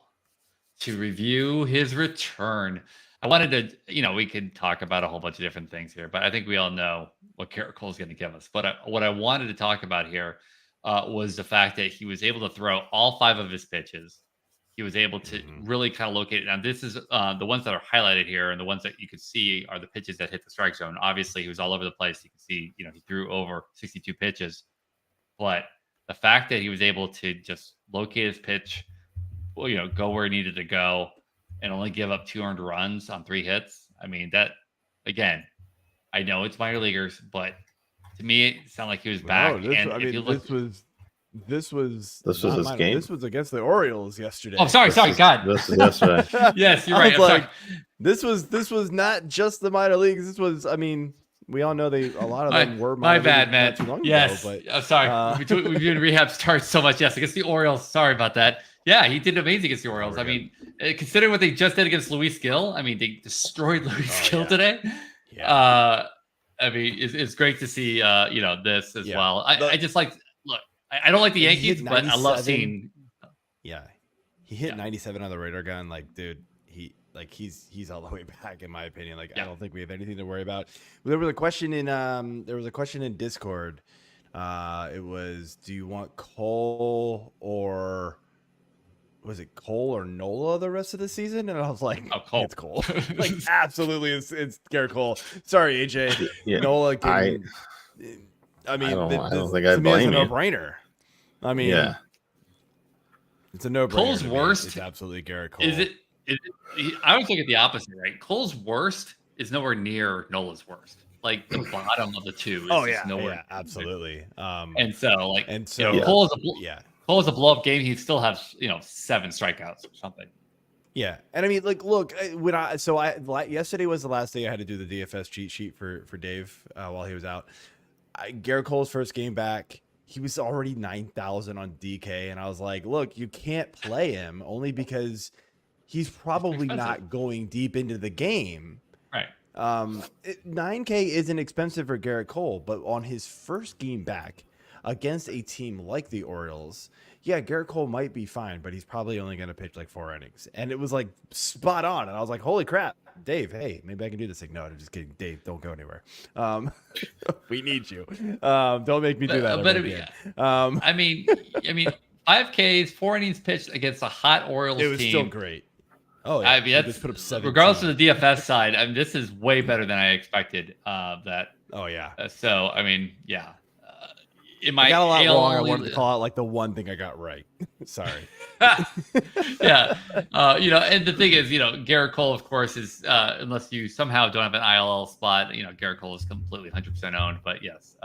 to review his return. I wanted to, we could talk about a whole bunch of different things here, but I think we all know what Gerrit Cole is going to give us. But what I wanted to talk about here was the fact that he was able to throw all 5 of his pitches. He was able to really kind of locate it. Now, this is the ones that are highlighted here, and the ones that you could see are the pitches that hit the strike zone. Obviously, he was all over the place. You can see, he threw over 62 pitches. But the fact that he was able to just locate his pitch, go where he needed to go, and only give up 2 earned runs on 3 hits. I mean, that, again, I know it's minor leaguers, but to me, it sounded like he was back. This was his game. This was against the Orioles yesterday. Oh, sorry, God. This was yesterday. Yes, you're right. This was not just the minor leagues. This was, I mean, we all know a lot of them were minor my bad, man. Yes, ago, but, I'm sorry. We've been rehab starts so much. Yes, against the Orioles. Sorry about that. Yeah, he did amazing against the Orioles. I mean, considering what they just did against Luis Gil, I mean, they destroyed Luis Gil today. Yeah. I mean, it's great to see, this as well. I just like, look, I don't like the Yankees, but I love seeing. Yeah, he hit 97 on the radar gun. Like, dude, he's all the way back in my opinion. Like, I don't think we have anything to worry about. There was a question in Discord. It was, do you want Cole or was it Cole or Nola the rest of the season? And I was like, Cole. It's Cole. Like, absolutely, it's Gerrit Cole. Sorry, AJ. Nola. I don't think I blame you. It's a no-brainer. I mean, it's a no-brainer. Cole's worst. It's absolutely Gerrit Cole. Is it? I always look at the opposite, right? Cole's worst is nowhere near Nola's worst. Like the bottom of the two. Is nowhere. Yeah, absolutely. Cole is a blow-up game. He still has 7 strikeouts or something. Yeah, and I mean, like, look, yesterday was the last day I had to do the DFS cheat sheet for Dave while he was out. Gerrit Cole's first game back, he was already 9,000 on DK, and I was like, look, you can't play him only because he's probably not going deep into the game. Right. 9K isn't expensive for Gerrit Cole, but on his first game back against a team like the Orioles, yeah, Gerrit Cole might be fine, but he's probably only going to pitch like 4 innings. And it was like spot on. And I was like, holy crap, Dave, hey, maybe I can do this thing. No, I'm just kidding. Dave, don't go anywhere. We need you. Don't make me do that. But again. I mean, 5Ks, 4 innings pitched against a hot Orioles team. It was still great. Oh, yeah. I mean, that's, put up 17. Regardless of the DFS side, I mean, this is way better than I expected. Oh, yeah. So, I mean, yeah. I got a lot wrong. I wanted to call out like the one thing I got right. Sorry. Yeah. And the thing is, Gerrit Cole, of course, is unless you somehow don't have an ILL spot, Gerrit Cole is completely 100% owned. But yes.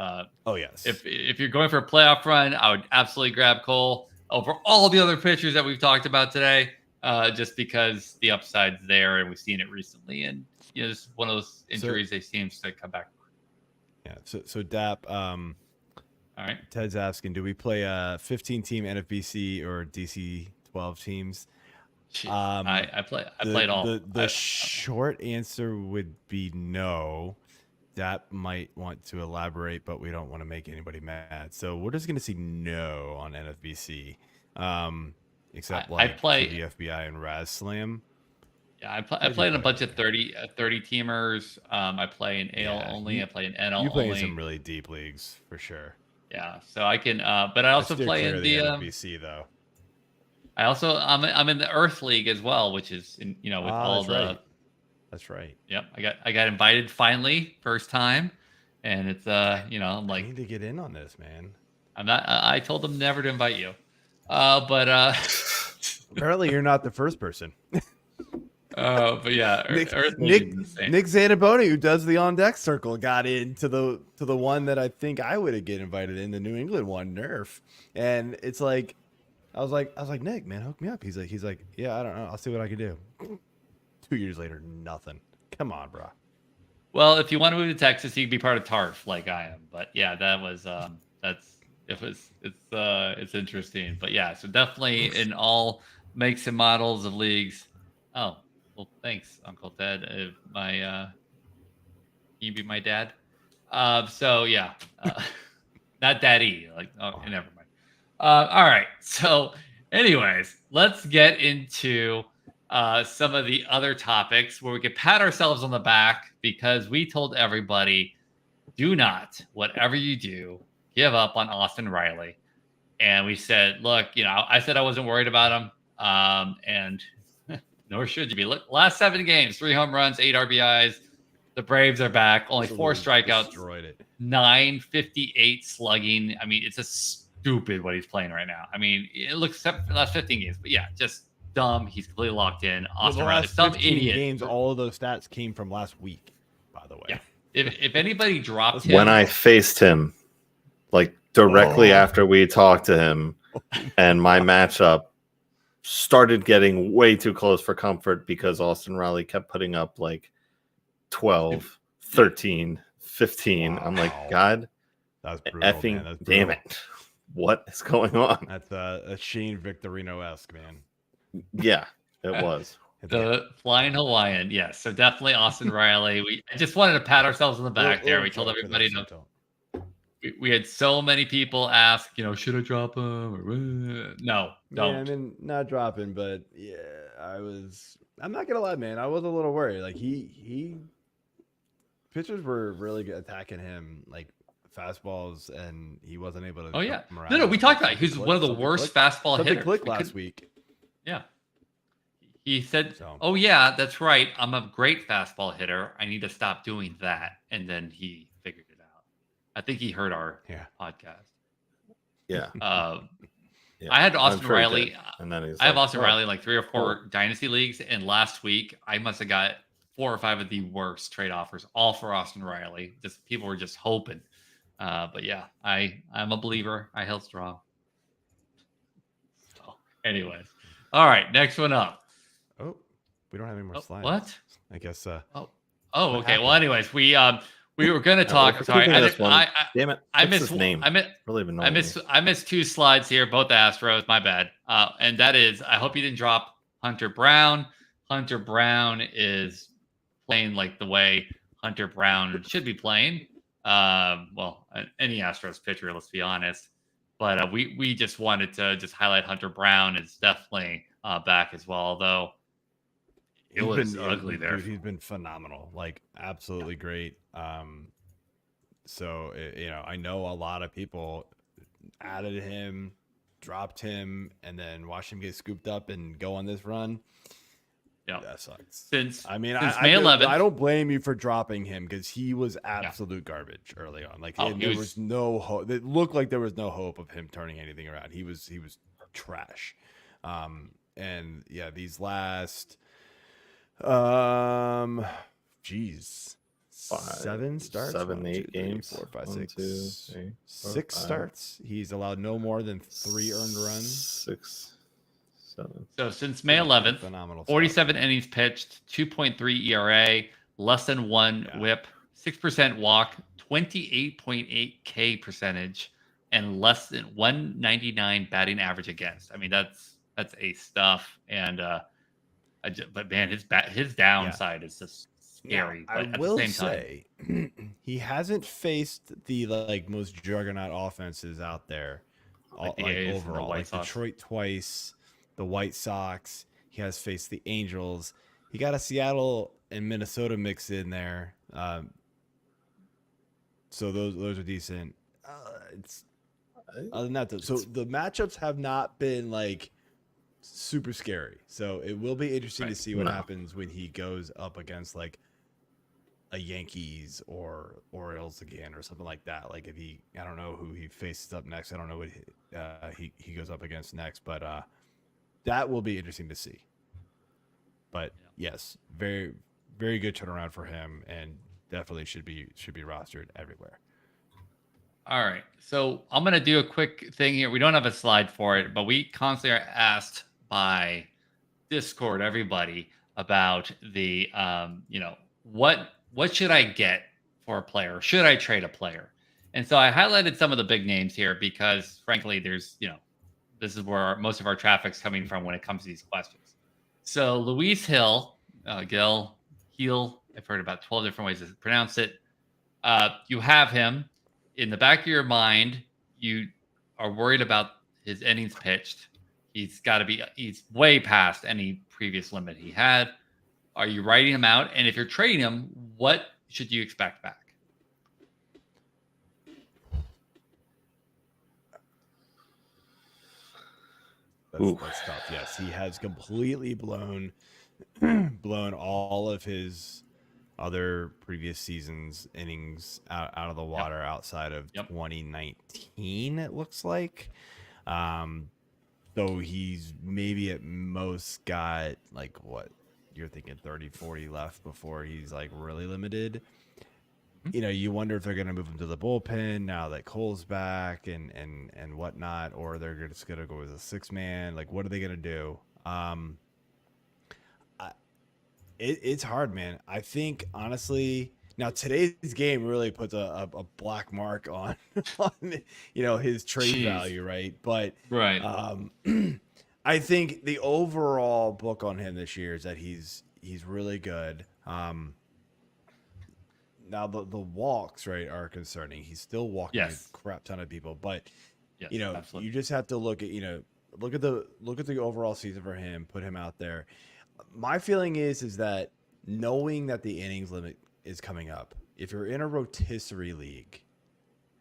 Yes. If you're going for a playoff run, I would absolutely grab Cole over all the other pitchers that we've talked about today, just because the upside's there and we've seen it recently. And, it's one of those injuries they seem to come back. Yeah. So Dap, all right. Ted's asking, do we play a 15-team NFBC or DC 12 teams? I played all. The short answer would be no. That might want to elaborate, but we don't want to make anybody mad. So we're just going to see no on NFBC, except I play the FBI and Raz Slam. Yeah, I play in a bunch of 30 teamers. I play in AL only. I play in NL only. You play in some really deep leagues for sure. Yeah, so I can, but I also play in the NFBC though. I'm in the Earth League as well, which is with all that's the. Right. That's right. Yep, I got invited finally, first time, and it's I'm like, I need to get in on this, man. I'm not. I told them never to invite you, but apparently you're not the first person. But yeah, Nick Zanaboni, who does the on deck circle, got into the one that I think I would have get invited in, the New England one, Nerf. And it's like, I was like, Nick, man, hook me up. He's like, yeah, I don't know, I'll see what I can do. 2 years later, nothing. Come on, bro. Well, if you want to move to Texas, you can be part of TARF like I am. But yeah, that was it's interesting. But yeah, so definitely in all makes and models of leagues. Oh. Well, thanks, Uncle Ted. Can you be my dad? So yeah, not daddy. Never mind. All right. So, anyways, let's get into some of the other topics where we can pat ourselves on the back because we told everybody, do not, whatever you do, give up on Austin Riley. And we said, look, I said I wasn't worried about him, and nor should you be. Look, last 7 games, 3 home runs, 8 RBIs. The Braves are back. Only 4 strikeouts. Destroyed it. 958 slugging. I mean, it's just stupid what he's playing right now. I mean, it looks the last 15 games, but yeah, just dumb. He's completely locked in. Austin Riley, some idiot. Games. All of those stats came from last week, by the way. Yeah. If anybody dropped him, when I faced him, like directly after we talked to him, and my matchup started getting way too close for comfort because Austin Riley kept putting up like 12, 13, 15. Wow. I'm like, God, that's brutal, effing man. Damn it. What is going on? That's a Shane Victorino-esque, man. Yeah, it was. The Flying Hawaiian. Yes. So definitely Austin Riley. I just wanted to pat ourselves on the back there. We told everybody we had so many people ask, should I drop him? No, don't. Yeah, I mean, not dropping, but yeah, I'm not gonna lie, man. I was a little worried. Like he pitchers were really good attacking him, like fastballs, and he wasn't able to. Oh yeah, no, we talked about it. He was one of the worst fastball hitters. Click last week. Yeah, he said, "Oh yeah, that's right. I'm a great fastball hitter. I need to stop doing that," and then he figured it out. I think he heard our podcast. Yeah. Yeah. I had Austin Riley. And then I have Austin Riley in like 3 or 4 dynasty leagues, and last week I must have got 4 or 5 of the worst trade offers, all for Austin Riley. Just people were just hoping. But yeah, I'm a believer. I held strong. So, anyways, all right, next one up. Oh, we don't have any more slides. What? I guess. Okay. Well, anyways, we We were going to talk. Sorry, Damn it! I What's missed his name. I missed two slides here, both Astros. My bad. And that is, I hope you didn't drop Hunter Brown. Hunter Brown is playing like the way Hunter Brown should be playing. Well, any Astros pitcher, let's be honest. But we just wanted to just highlight Hunter Brown is definitely back as well, although it was ugly there. Dude, he's been phenomenal, like absolutely great. So I know a lot of people added him, dropped him, and then watched him get scooped up and go on this run. Yeah, that sucks. Since May 11th, I don't blame you for dropping him because he was absolute garbage early on. Like there was no hope. It looked like there was no hope of him turning anything around. He was trash. And yeah, these last, seven starts, 8 games, 4, 5, 6, 6 starts. He's allowed no more than 3 earned runs. 6, 7. So since May 11th, phenomenal 47 innings pitched, 2.3 ERA, less than 1 WHIP, 6% walk, 28.8 K percentage, and less than 199 batting average against. I mean, that's ace stuff. And but man, his downside is just scary. Now, but I at will the same say he hasn't faced the most juggernaut offenses out there. Like the overall, like Detroit twice, the White Sox. He has faced the Angels. He got a Seattle and Minnesota mix in there. So those are decent. Other than that, so the matchups have not been like super scary. So it will be interesting to see what happens when he goes up against like a Yankees or Orioles again or something like that. Like if I don't know who he faces up next. I don't know what he goes up against next, but that will be interesting to see. But yes, very, very good turnaround for him, and definitely should be rostered everywhere. All right, so I'm gonna do a quick thing here. We don't have a slide for it, but we constantly are asked by Discord, everybody, about the what should I get for a player? Should I trade a player? And so I highlighted some of the big names here because, frankly, there's this is where most of our traffic's coming from when it comes to these questions. So Luis Hill, Heel, I've heard about 12 different ways to pronounce it. You have him in the back of your mind. You are worried about his innings pitched. He's way past any previous limit he had. Are you writing him out? And if you're trading him, what should you expect back? That's tough. Yes, he has completely blown all of his other previous seasons innings out of the water outside of 2019. It looks like. So he's maybe at most got like what you're thinking 30, 40 left before he's like really limited. You wonder if they're going to move him to the bullpen now that Cole's back and whatnot, or they're just going to go as a 6-man. Like, what are they going to do? It's hard, man. I think, honestly, now today's game really puts a black mark on his trade value, right? But I think the overall book on him this year is that he's really good. Now the walks, right, are concerning. He's still walking a crap ton of people, but absolutely. You just have to look at look at the overall season for him, put him out there. My feeling is that knowing that the innings limit is coming up, if you're in a rotisserie league,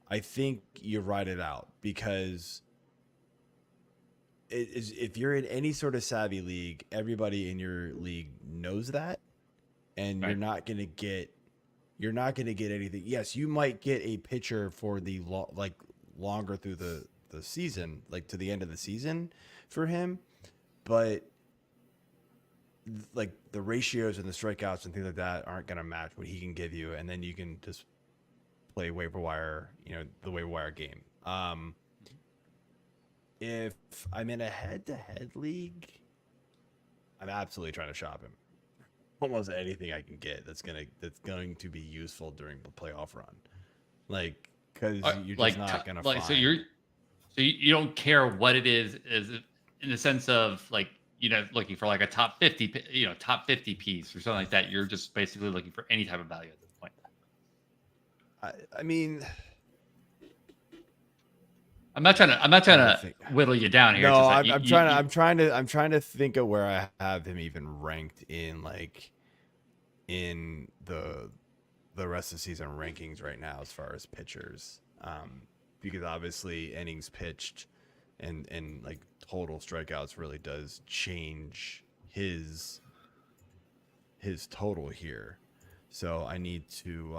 I think you ride it out, because if you're in any sort of savvy league, everybody in your league knows that, and you're not going to get anything. Yes, you might get a pitcher for the longer through the season, like to the end of the season for him, but like the ratios and the strikeouts and things like that aren't going to match what he can give you, and then you can just play waiver wire, the waiver wire game. If I'm in a head-to-head league, I'm absolutely trying to shop him. almost anything I can get that's going to be useful during the playoff run. Like, because you're just not gonna find. So you don't care what it is in the sense of like, looking for like a top 50 piece or something like that. You're just basically looking for any type of value at this point. I mean, I'm not trying to whittle you down here. No, I'm trying to think of where I have him even ranked in the rest of the season rankings right now as far as pitchers. Because obviously innings pitched and like total strikeouts really does change his total here. So I need to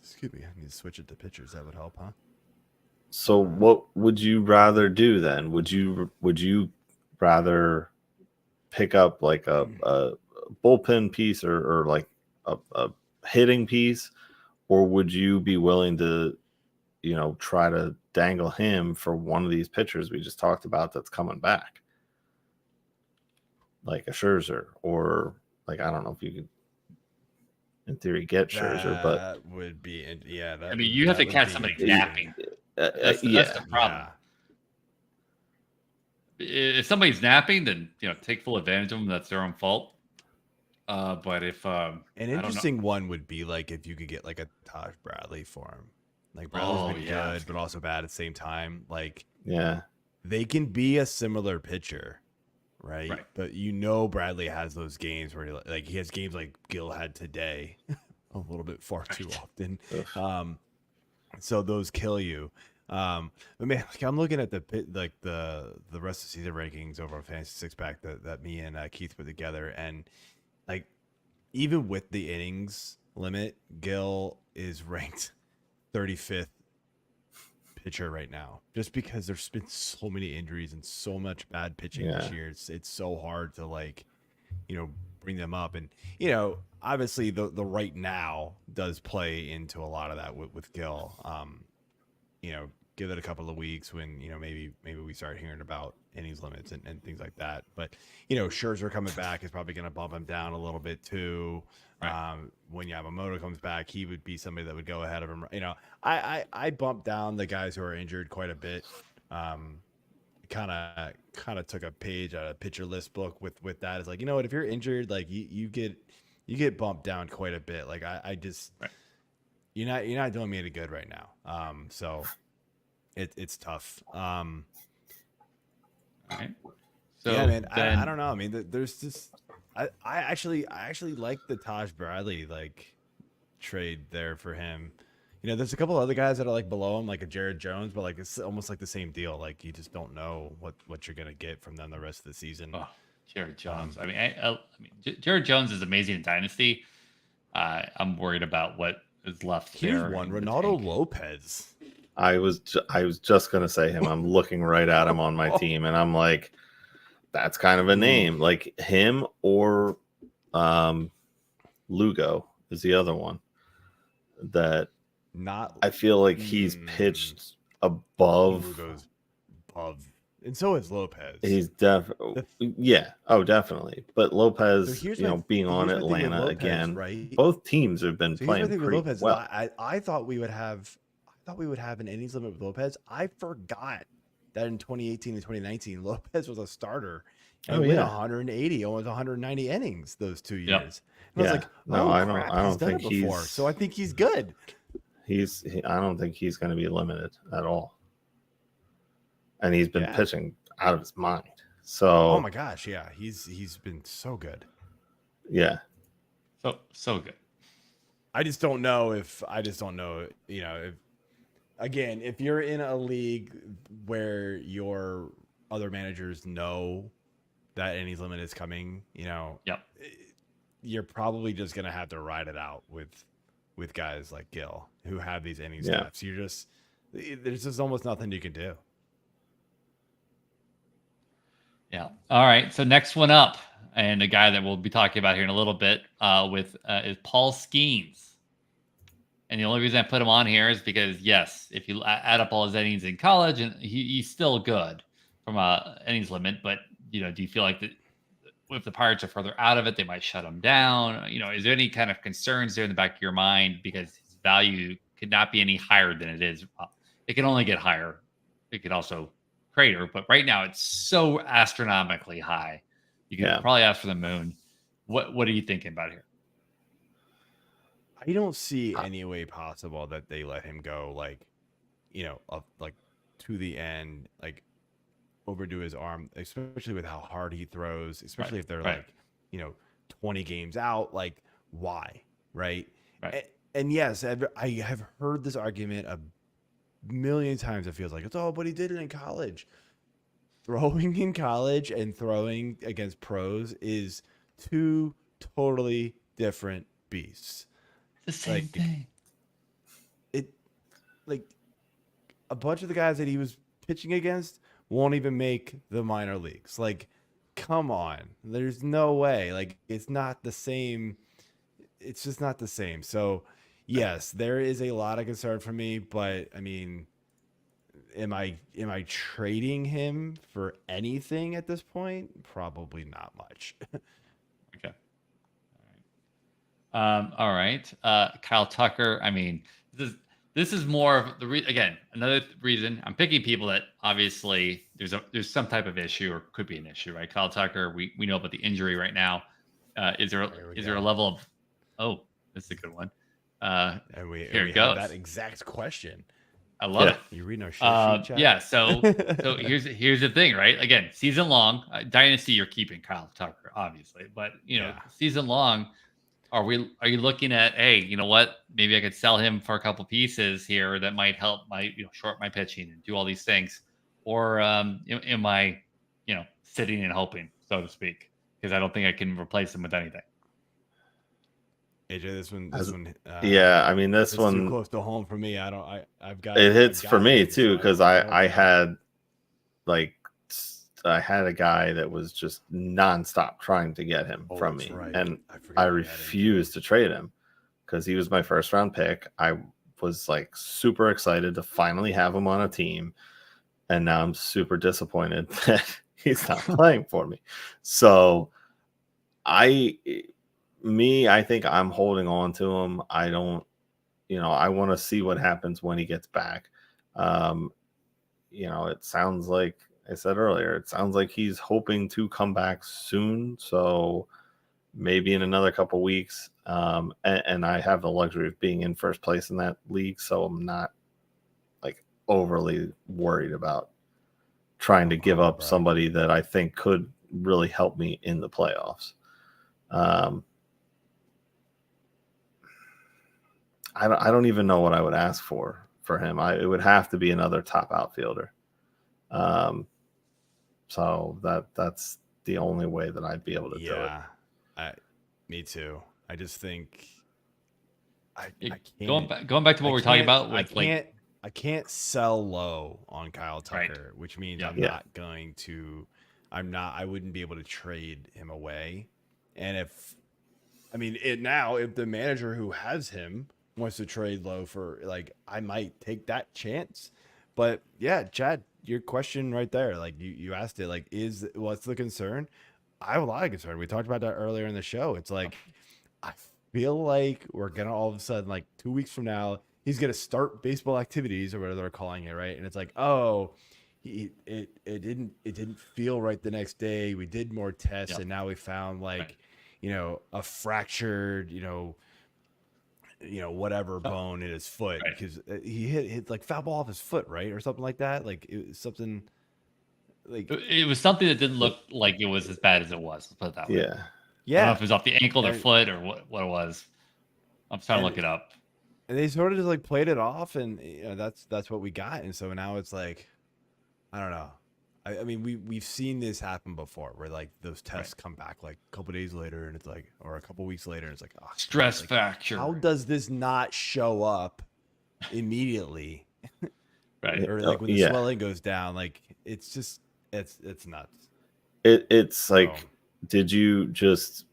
excuse me, I need to switch it to pitchers. That would help, huh? So what would you rather do then? Would you rather pick up like a bullpen piece or like a hitting piece, or would you be willing to, try to dangle him for one of these pitchers we just talked about that's coming back? Like a Scherzer, or like, I don't know if you could in theory get Scherzer, but that would be, yeah. I mean, you have to catch somebody napping. That's the problem. Yeah. If somebody's napping, then take full advantage of them. That's their own fault. But if an interesting one would be like if you could get like a Taj Bradley for him. Like Bradley's been good, but also bad at the same time. Like, yeah, they can be a similar pitcher, right? But Bradley has those games where he has games like Gil had today, a little bit far too often. So those kill you. But man, I'm looking at the rest of the season rankings over on Fantasy Six Pack that me and Keith put together, and like even with the innings limit, Gil is ranked 35th pitcher right now, just because there's been so many injuries and so much bad pitching this year. It's so hard to bring them up, and obviously the right now does play into a lot of that with Gil. Give it a couple of weeks when maybe we start hearing about innings limits and things like that. But Scherzer coming back is probably going to bump him down a little bit too. Right. When Yamamoto comes back, he would be somebody that would go ahead of him. I bumped down the guys who are injured quite a bit. Kind of took a page out of a pitcher list book with that. It's like, if you're injured, like you get bumped down quite a bit. Like I just you're not doing me any good right now. So it's tough. All right. So yeah, man. I don't know. I mean, there's just I actually like the Taj Bradley trade there for him. There's a couple other guys that are below him, like a Jared Jones, but it's almost like the same deal. Like you just don't know what you're gonna get from them the rest of the season. Oh, Jared Jones. I mean, Jared Jones is amazing in Dynasty. I'm worried about what is left Here's there. One Ronaldo Lopez. I was just gonna say him. I'm looking right at him on my team, and I'm like, that's kind of a name. Like him or Lugo is the other one that I feel like he's pitched above. Lugo's above, and so is Lopez. He's definitely definitely. But Lopez, being on Atlanta Lopez, again, right? Both teams have been playing pretty Lopez, well. I thought we would have an innings limit with Lopez. I forgot that in 2018 and 2019, Lopez was a starter. And went 180, almost 190 innings those 2 years. And I was like, I don't think he's before, so I think he's good. I don't think he's going to be limited at all. And he's been pitching out of his mind. So, oh my gosh, yeah, he's been so good. Yeah, so good. I just don't know if if you're in a league where your other managers know that innings limit is coming, you're probably just gonna have to ride it out with guys like Gil who have these innings limits. There's just almost nothing you can do. Yeah. All right. So next one up, and a guy that we'll be talking about here in a little bit is Paul Skenes. And the only reason I put him on here is because, yes, if you add up all his innings in college, and he's still good from a innings limit, but do you feel like if the Pirates are further out of it, they might shut him down. Is there any kind of concerns there in the back of your mind because his value could not be any higher than it is? It can only get higher. It could also crater, but right now it's so astronomically high. You can probably ask for the moon. What are you thinking about here? I don't see any way possible that they let him go to the end, overdo his arm, especially with how hard he throws, especially if they're 20 games out. Why? Right. And yes, I have heard this argument a million times. It feels like it's but he did it in college. Throwing in college and throwing against pros is two totally different beasts. The same thing. A bunch of the guys that he was pitching against won't even make the minor leagues. Come on. There's no way. It's not the same. It's just not the same. So, yes, there is a lot of concern for me, but I mean, am I trading him for anything at this point? Probably not much. Okay. All right. Kyle Tucker. I mean, this is more of the another reason I'm picking people that obviously there's some type of issue or could be an issue, right? Kyle Tucker, we know about the injury right now. Is there a level of this is a good one. And here it goes. That exact question. I love it. You read our sheet chat? Yeah. So here's the thing, right? Again, season long dynasty, you're keeping Kyle Tucker, obviously, but season long. Are you looking at, hey, you know what? Maybe I could sell him for a couple pieces here that might help my short my pitching and do all these things, or am I sitting and hoping, so to speak, because I don't think I can replace him with anything. AJ, this one. I mean, this one too close to home for me. I've got it hits for me too because I had a guy that was just nonstop trying to get him from me. Right. And I refused to trade him because he was my first round pick. I was super excited to finally have him on a team. And now I'm super disappointed that he's not playing for me. So I think I'm holding on to him. I don't, I want to see what happens when he gets back. It sounds like I said earlier, it sounds like he's hoping to come back soon. So maybe in another couple weeks. And I have the luxury of being in first place in that league. So I'm not overly worried about trying to give up somebody that I think could really help me in the playoffs. I don't even know what I would ask for him. It would have to be another top outfielder. So that's the only way that I'd be able to do it. Me too. I just think I can't. Going back to what we're talking about. I can't sell low on Kyle Tucker, which means I wouldn't be able to trade him away. And if the manager who has him wants to trade low for I might take that chance. But yeah, Chad, your question right there, you asked it, what's the concern? I have a lot of concern. We talked about that earlier in the show. It's I feel like we're gonna all of a sudden 2 weeks from now he's gonna start baseball activities or whatever they're calling it, right? And it's it didn't feel right the next day. We did more tests and now we found a fractured whatever bone in his foot because he hit foul ball off his foot, right, or something like that. It was something it was something that didn't look like it was as bad as it was. Let's put it that way. Yeah. I don't know if it was off the ankle or foot or what it was. I'm trying to look it up. And they sort of just played it off, and that's what we got. And so now it's I don't know. I mean, we've seen this happen before, where those tests come back a couple days later, and it's or a couple weeks later, and it's stress fracture. How does this not show up immediately? Right. Or when the swelling goes down, it's just it's nuts. It's did you just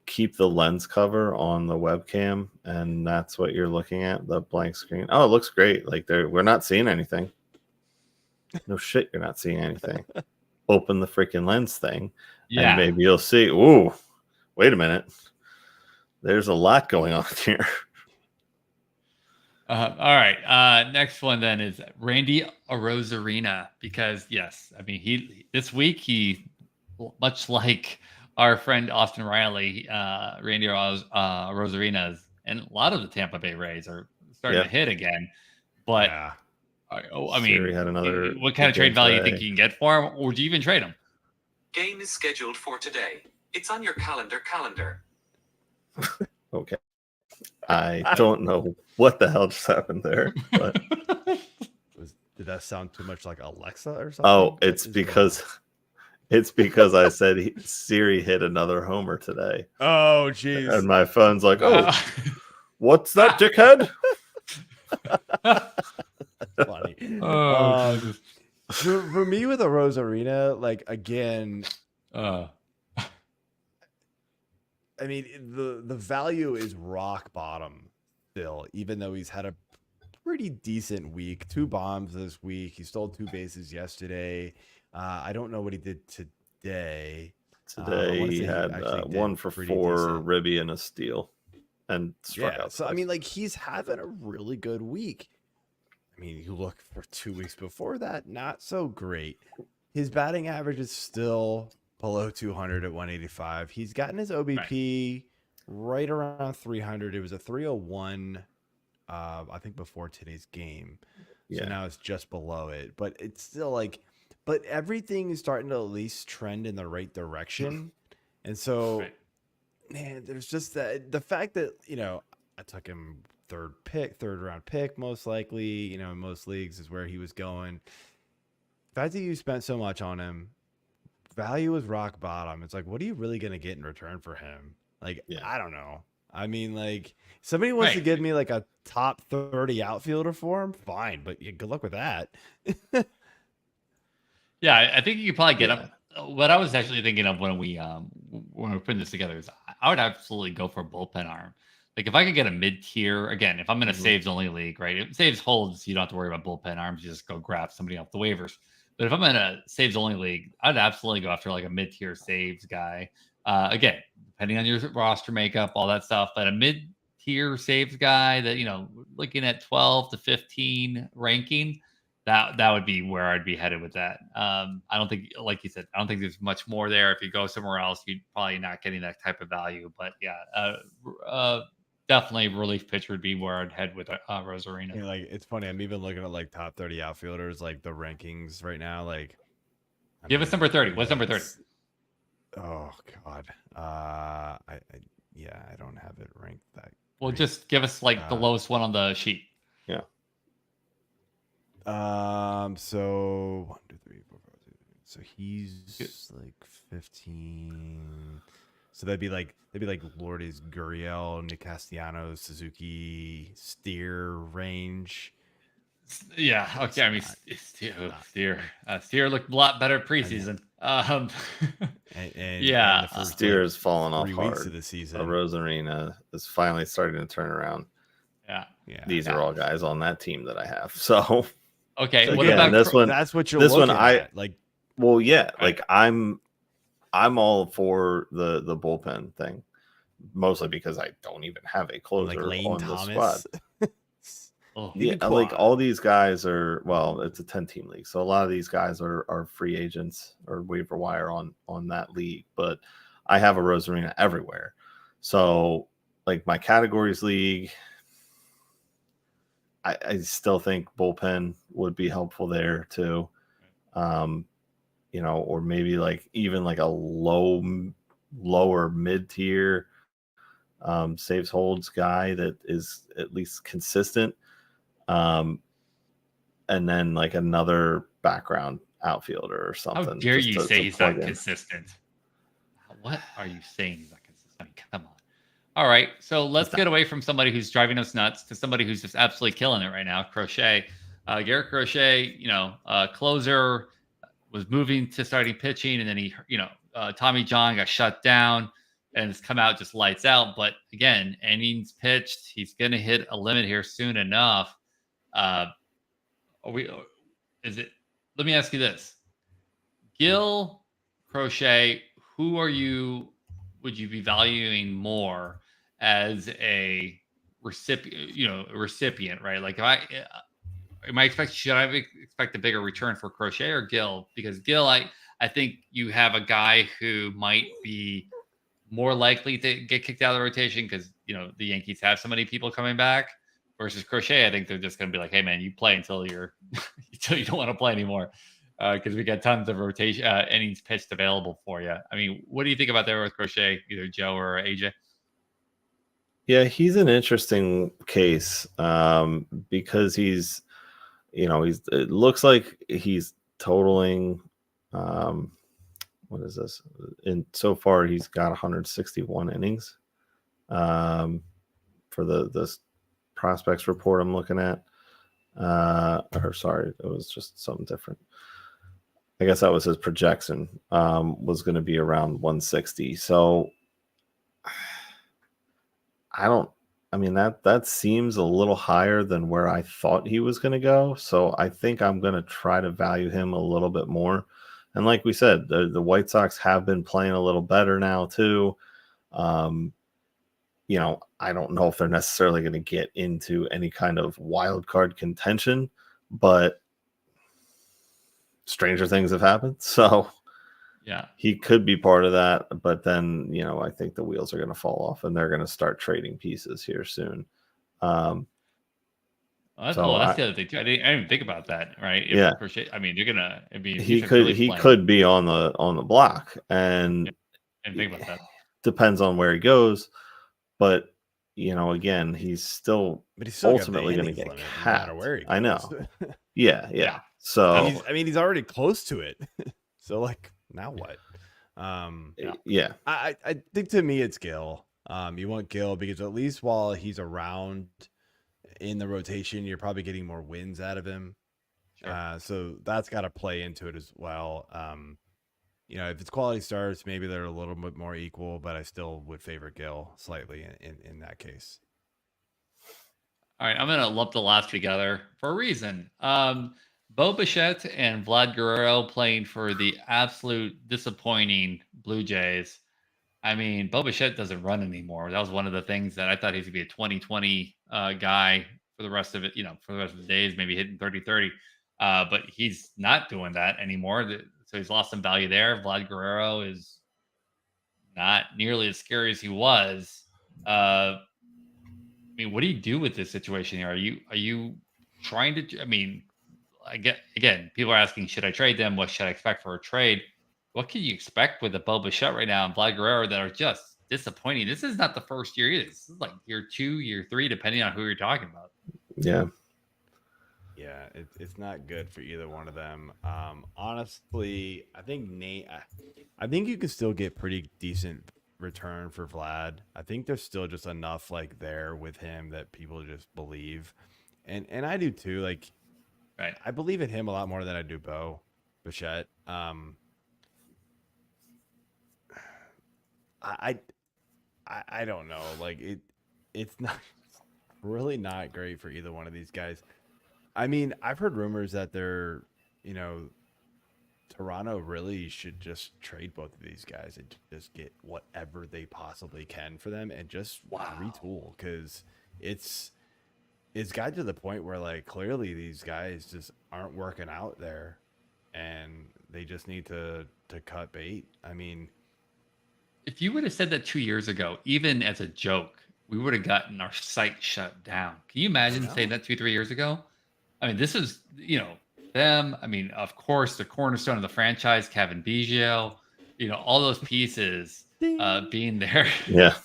keep the lens cover on the webcam, and that's what you're looking at, the blank screen? Oh, it looks great. We're not seeing anything. No shit, you're not seeing anything. open the freaking lens thing, Yeah. and maybe you'll see, ooh, wait a minute. There's a lot going on here. All right. Next one then is Randy Arozarena, because yes, I mean this week he, much like our friend Austin Riley, Randy Arozarena, and a lot of the Tampa Bay Rays are starting to hit again. But I mean, Siri had another what kind of trade value you think you can get for him, or would you even trade him? Game is scheduled for today. It's on your calendar. Okay. I don't know what the hell just happened there, but did that sound too much like Alexa or something? Oh, it's because I said Siri hit another homer today. Oh, jeez. And my phone's like, oh, what's that, dickhead? Funny. For me with Arozarena, like, again, I mean, the value is rock bottom still, even though he's had a pretty decent week. 2 bombs this week. He stole 2 bases yesterday. I don't know what he did today. Today he had 1 for 4, decent. Ribby, and a steal, and struck out. So, I mean, like, he's having a really good week. I mean, you look for 2 weeks before that, not so great. His batting average is still below 200 at 185. He's gotten his OBP right around 300. It was a 301, I think, before today's game. So now it's just below it. But it's still like, but everything is starting to at least trend in the right direction. And so, man, there's just the fact that, you know, I took him third round pick, most likely, you know, in most leagues is where he was going. The fact that you spent so much on him, value is rock bottom. It's like, what are you really going to get in return for him? Like, I don't know. I mean, like, somebody wants to give me like a top 30 outfielder for him, fine, but good luck with that. Yeah, I think you could probably get him. What I was actually thinking of when we were putting this together is I would absolutely go for a bullpen arm. Like, if I could get a mid-tier, again, if I'm in a saves only league, right? If saves holds, you don't have to worry about bullpen arms. You just go grab somebody off the waivers. But if I'm in a saves only league, I'd absolutely go after like a mid-tier saves guy. Again, depending on your roster makeup, all that stuff. But a mid-tier saves guy that, you know, looking at 12 to 15 ranking, that would be where I'd be headed with that. I don't think, like you said, I don't think there's much more there. If you go somewhere else, you're probably not getting that type of value. But yeah, definitely relief pitcher would be where I'd head with Arozarena. Yeah, like, it's funny. I'm even looking at like top 30 outfielders, like the rankings right now. Like, give us number 30. What's number 30? Oh God. I don't have it ranked that. Well, just give us like the lowest one on the sheet. Yeah. So 1, 2, 3, 4, 5, 6. So he's like 15. So that'd be like Lourdes Gurriel, Nick Castellanos, Suzuki, Steer range. Yeah. Okay. I mean, Steer looked a lot better preseason. And Steer has fallen off 3 hard. weeks of the season. Arozarena is finally starting to turn around. Yeah. These are all guys on that team that I have. So okay. So what about this one? That's what you're looking at. Like, well, yeah. Like, I'm all for the bullpen thing, mostly because I don't even have a closer like Lane on Thomas. the squad. Yeah, like all these guys are, well, it's a 10-team league, so a lot of these guys are free agents or waiver wire on that league. But I have Arozarena everywhere, so like my categories league, I still think bullpen would be helpful there too. You know, or maybe like even like a lower mid-tier saves holds guy that is at least consistent. And then like another background outfielder or something. How dare you say he's not consistent? What are you saying he's not consistent? I mean, come on. All right, so let's get away from somebody who's driving us nuts to somebody who's just absolutely killing it right now. Crochet, Garret Crochet, you know, closer, was moving to starting pitching, and then he, you know, Tommy John got shut down, and it's come out just lights out. But again, innings pitched, he's going to hit a limit here soon enough. Let me ask you this: Gil, Crochet, who would you be valuing more as a recipient, right? Like should I expect a bigger return for Crochet or Gil? Because Gil, I think you have a guy who might be more likely to get kicked out of the rotation because the Yankees have so many people coming back. Versus Crochet, I think they're just going to be like, "Hey, man, you play until you don't want to play anymore," because we got tons of rotation innings pitched available for you. I mean, what do you think about there with Crochet, either Joe or AJ? Yeah, he's an interesting case because he's it looks like he's totaling. What is this? And so far, he's got 161 innings for this prospects report I'm looking at. Or sorry, it was just something different. I guess that was his projection. Was going to be around 160. So that seems a little higher than where I thought he was going to go. So I think I'm going to try to value him a little bit more. And like we said, the White Sox have been playing a little better now too. I don't know if they're necessarily going to get into any kind of wild card contention, but stranger things have happened. So yeah, he could be part of that. But then, I think the wheels are going to fall off and they're going to start trading pieces here soon. that's the other thing too. I didn't even think about that. Right? Crochet, I mean, he could be on the block, and think about that. Depends on where he goes, but again, he's still ultimately going to get capped. No matter where he goes. I know. Yeah. So he's already close to it. So like, now what? Yeah. I think to me it's Gil. You want Gil because at least while he's around in the rotation, you're probably getting more wins out of him. Sure. So that's got to play into it as well. If it's quality starts, maybe they're a little bit more equal, but I still would favor Gil slightly in that case. All right, I'm going to lump the last together for a reason. Bichette and Vlad Guerrero playing for the absolute disappointing Blue Jays. I mean, Bichette doesn't run anymore. That was one of the things that I thought he was going to be a 2020 guy for the rest of it, for the rest of the days, maybe hitting 30-30. But he's not doing that anymore. So he's lost some value there. Vlad Guerrero is not nearly as scary as he was. I mean, what do you do with this situation here? Are you trying to? I mean, again, people are asking, should I trade them? What should I expect for a trade? What can you expect with the Bichette right now and Vlad Guerrero that are just disappointing? This is not the first year either. This is like year 2, year 3, depending on who you're talking about. Yeah. Yeah, it's not good for either one of them. Honestly, I think you can still get pretty decent return for Vlad. I think there's still just enough like there with him that people just believe, and I do too. Like, right, I believe in him a lot more than I do Bichette. I don't know. Like it's not really not great for either one of these guys. I mean, I've heard rumors that they're, Toronto really should just trade both of these guys and just get whatever they possibly can for them and just retool, because it's got to the point where like clearly these guys just aren't working out there and they just need to cut bait. I mean, if you would have said that 2 years ago, even as a joke, we would have gotten our site shut down. Can you imagine saying that 2-3 years ago? I mean, this is, them. I mean, of course, the cornerstone of the franchise, Kevin Biggio, all those pieces being there. Yeah.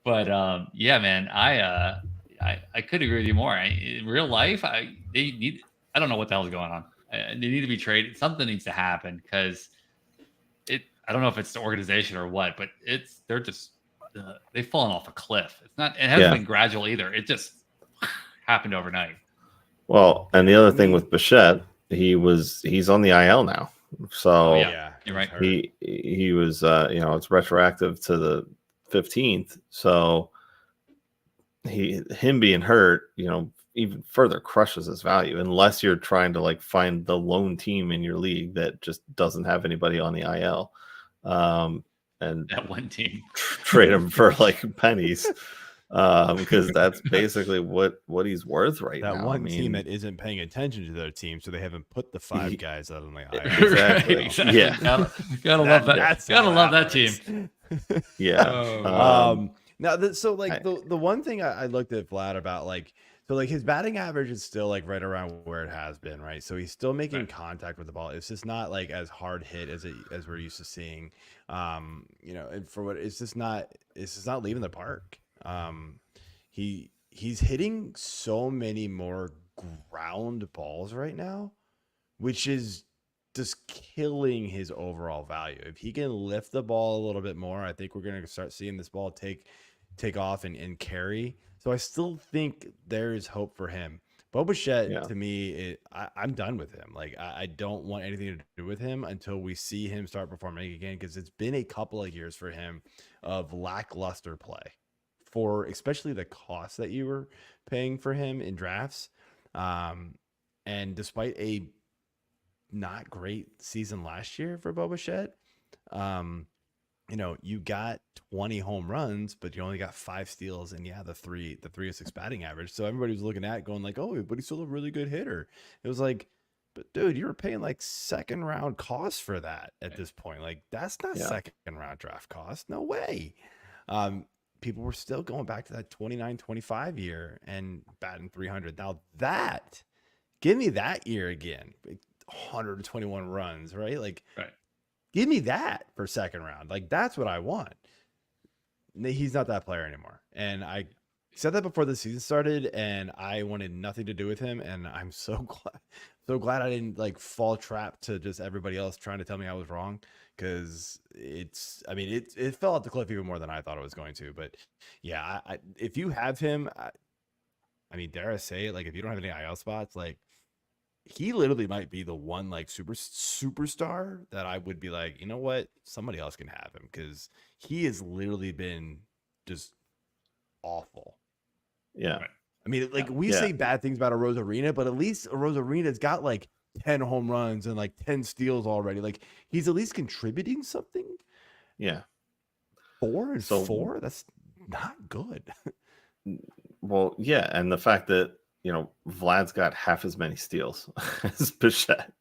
But yeah, man, I could agree with you more. In real life, I don't know what the hell is going on. They need to be traded. Something needs to happen because I don't know if it's the organization or what, but they're just they've fallen off a cliff. It hasn't been gradual either. It just happened overnight. Well, and the other thing with Bichette, he's on the IL now. So you're right. He was it's retroactive to the 15th. So him being hurt, even further crushes his value unless you're trying to like find the lone team in your league that just doesn't have anybody on the IL, and That one team. trade him for like pennies, because that's basically what he's worth right now. That one team that isn't paying attention to their team, so they haven't put the 5 guys out on the IL. Exactly. Right, exactly. Yeah. Gotta love that. Gotta love that works. team. Yeah. Now, the one thing I looked at Vlad about, like, so like his batting average is still like right around where it has been, right? So he's still making contact with the ball. It's just not like as hard hit as we're used to seeing. And for what it's just not leaving the park. He's hitting so many more ground balls right now, which is just killing his overall value. If he can lift the ball a little bit more, I think we're going to start seeing this ball take off and carry. So I still think there is hope for him. Bichette, to me, I'm done with him. Like, I don't want anything to do with him until we see him start performing again, because it's been a couple of years for him of lackluster play, for especially the cost that you were paying for him in drafts. And despite a not great season last year for Bichette, you got 20 home runs, but you only got 5 steals, and the 306 batting average. So everybody was looking at it going like, oh, but he's still a really good hitter. It was like, but dude, you were paying like second round costs for that at this point. Like, that's not second round draft cost. No way. People were still going back to that 29-25 year and batting 300. Now give me that year again. 121 runs, right? Like, give me that for second round. Like, that's what I want. He's not that player anymore. And I said that before the season started, and I wanted nothing to do with him. And I'm so glad I didn't like fall trap to just everybody else trying to tell me I was wrong. Because it fell off the cliff even more than I thought it was going to. But yeah, if you have him, dare I say it, like, if you don't have any IL spots, like, he literally might be the one like superstar that I would be like, you know what, somebody else can have him, because he has literally been just awful. Yeah. We say bad things about Arozarena, but at least Arozarena's got like 10 home runs and like 10 steals already. Like, he's at least contributing something. Yeah. 4 and 4, that's not good. Well, yeah, and the fact that Vlad's got half as many steals as Bichette.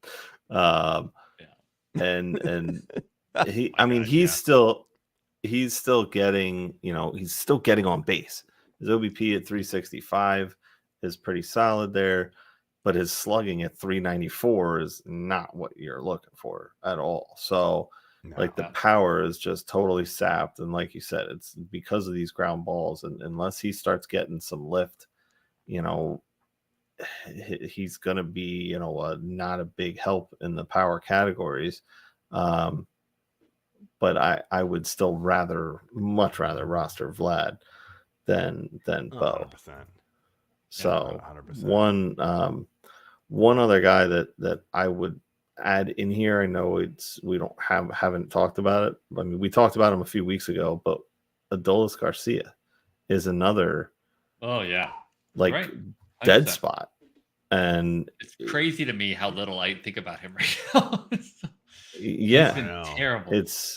And he, he's still getting, he's still getting on base. His OBP at 365 is pretty solid there, but his slugging at 394 is not what you're looking for at all. So the power is just totally sapped. And like you said, it's because of these ground balls. And unless he starts getting some lift, he's going to be, not a big help in the power categories. But I would still much rather roster Vlad than Bo. 100%. So 100%. One other guy that I would add in here, I know we haven't talked about it. We talked about him a few weeks ago, but Adolis Garcia is another dead spot. And it's crazy to me how little I think about him right now. Yeah, he's been terrible.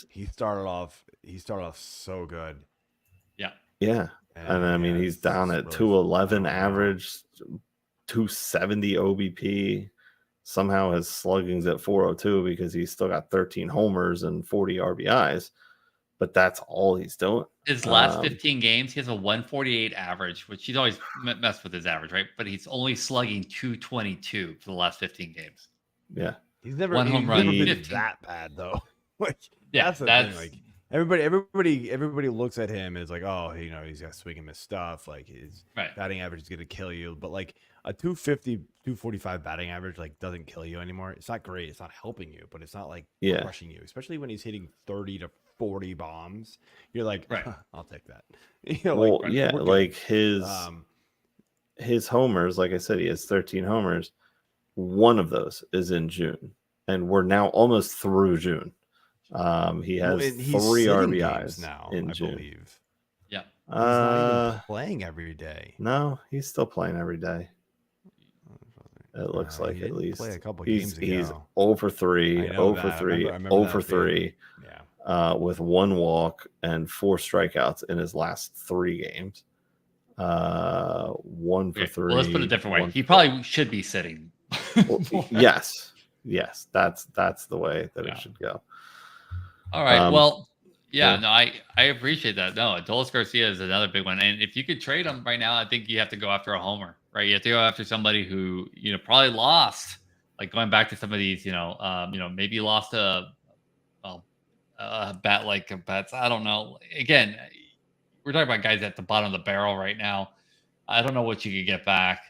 He started off so good. Yeah. And he's down at 211 average, 270 OBP. Somehow his slugging's at 402 because he's still got 13 homers and 40 RBIs. But that's all he's doing. His last 15 games, he has a 148 average, which he's always messed with his average, right? But he's only slugging 222 for the last 15 games. Yeah. He's never home run been that bad, though. That's the thing. Like, everybody looks at him as like, oh, he's got swing and miss stuff. Like, his batting average is going to kill you. But like a 250, 245 batting average, like, doesn't kill you anymore. It's not great. It's not helping you, but it's not like crushing you, especially when he's hitting 30 to 40 bombs. You're like, I'll take that. His homers, like I said, he has 13 homers. One of those is in June, and we're now almost through June. He has 3 RBIs now in I June. Believe. Yeah. He's not even playing every day. No, he's still playing every day. It looks like he at didn't least play a couple he's games ago. 0 for 3, 0 for 3, 0 for 3. Yeah. With 1 walk and 4 strikeouts in his last 3 games. 1 for 3. Well, let's put it a different way. He probably should be sitting. Yes, that's the way that it should go. All right. Well, yeah, no, I appreciate that. No, Adolis Garcia is another big one, and if you could trade him right now, I think you have to go after a homer, right? You have to go after somebody who probably lost, like going back to some of these, maybe lost a bat like Betts. I don't know. Again, we're talking about guys at the bottom of the barrel right now. I don't know what you could get back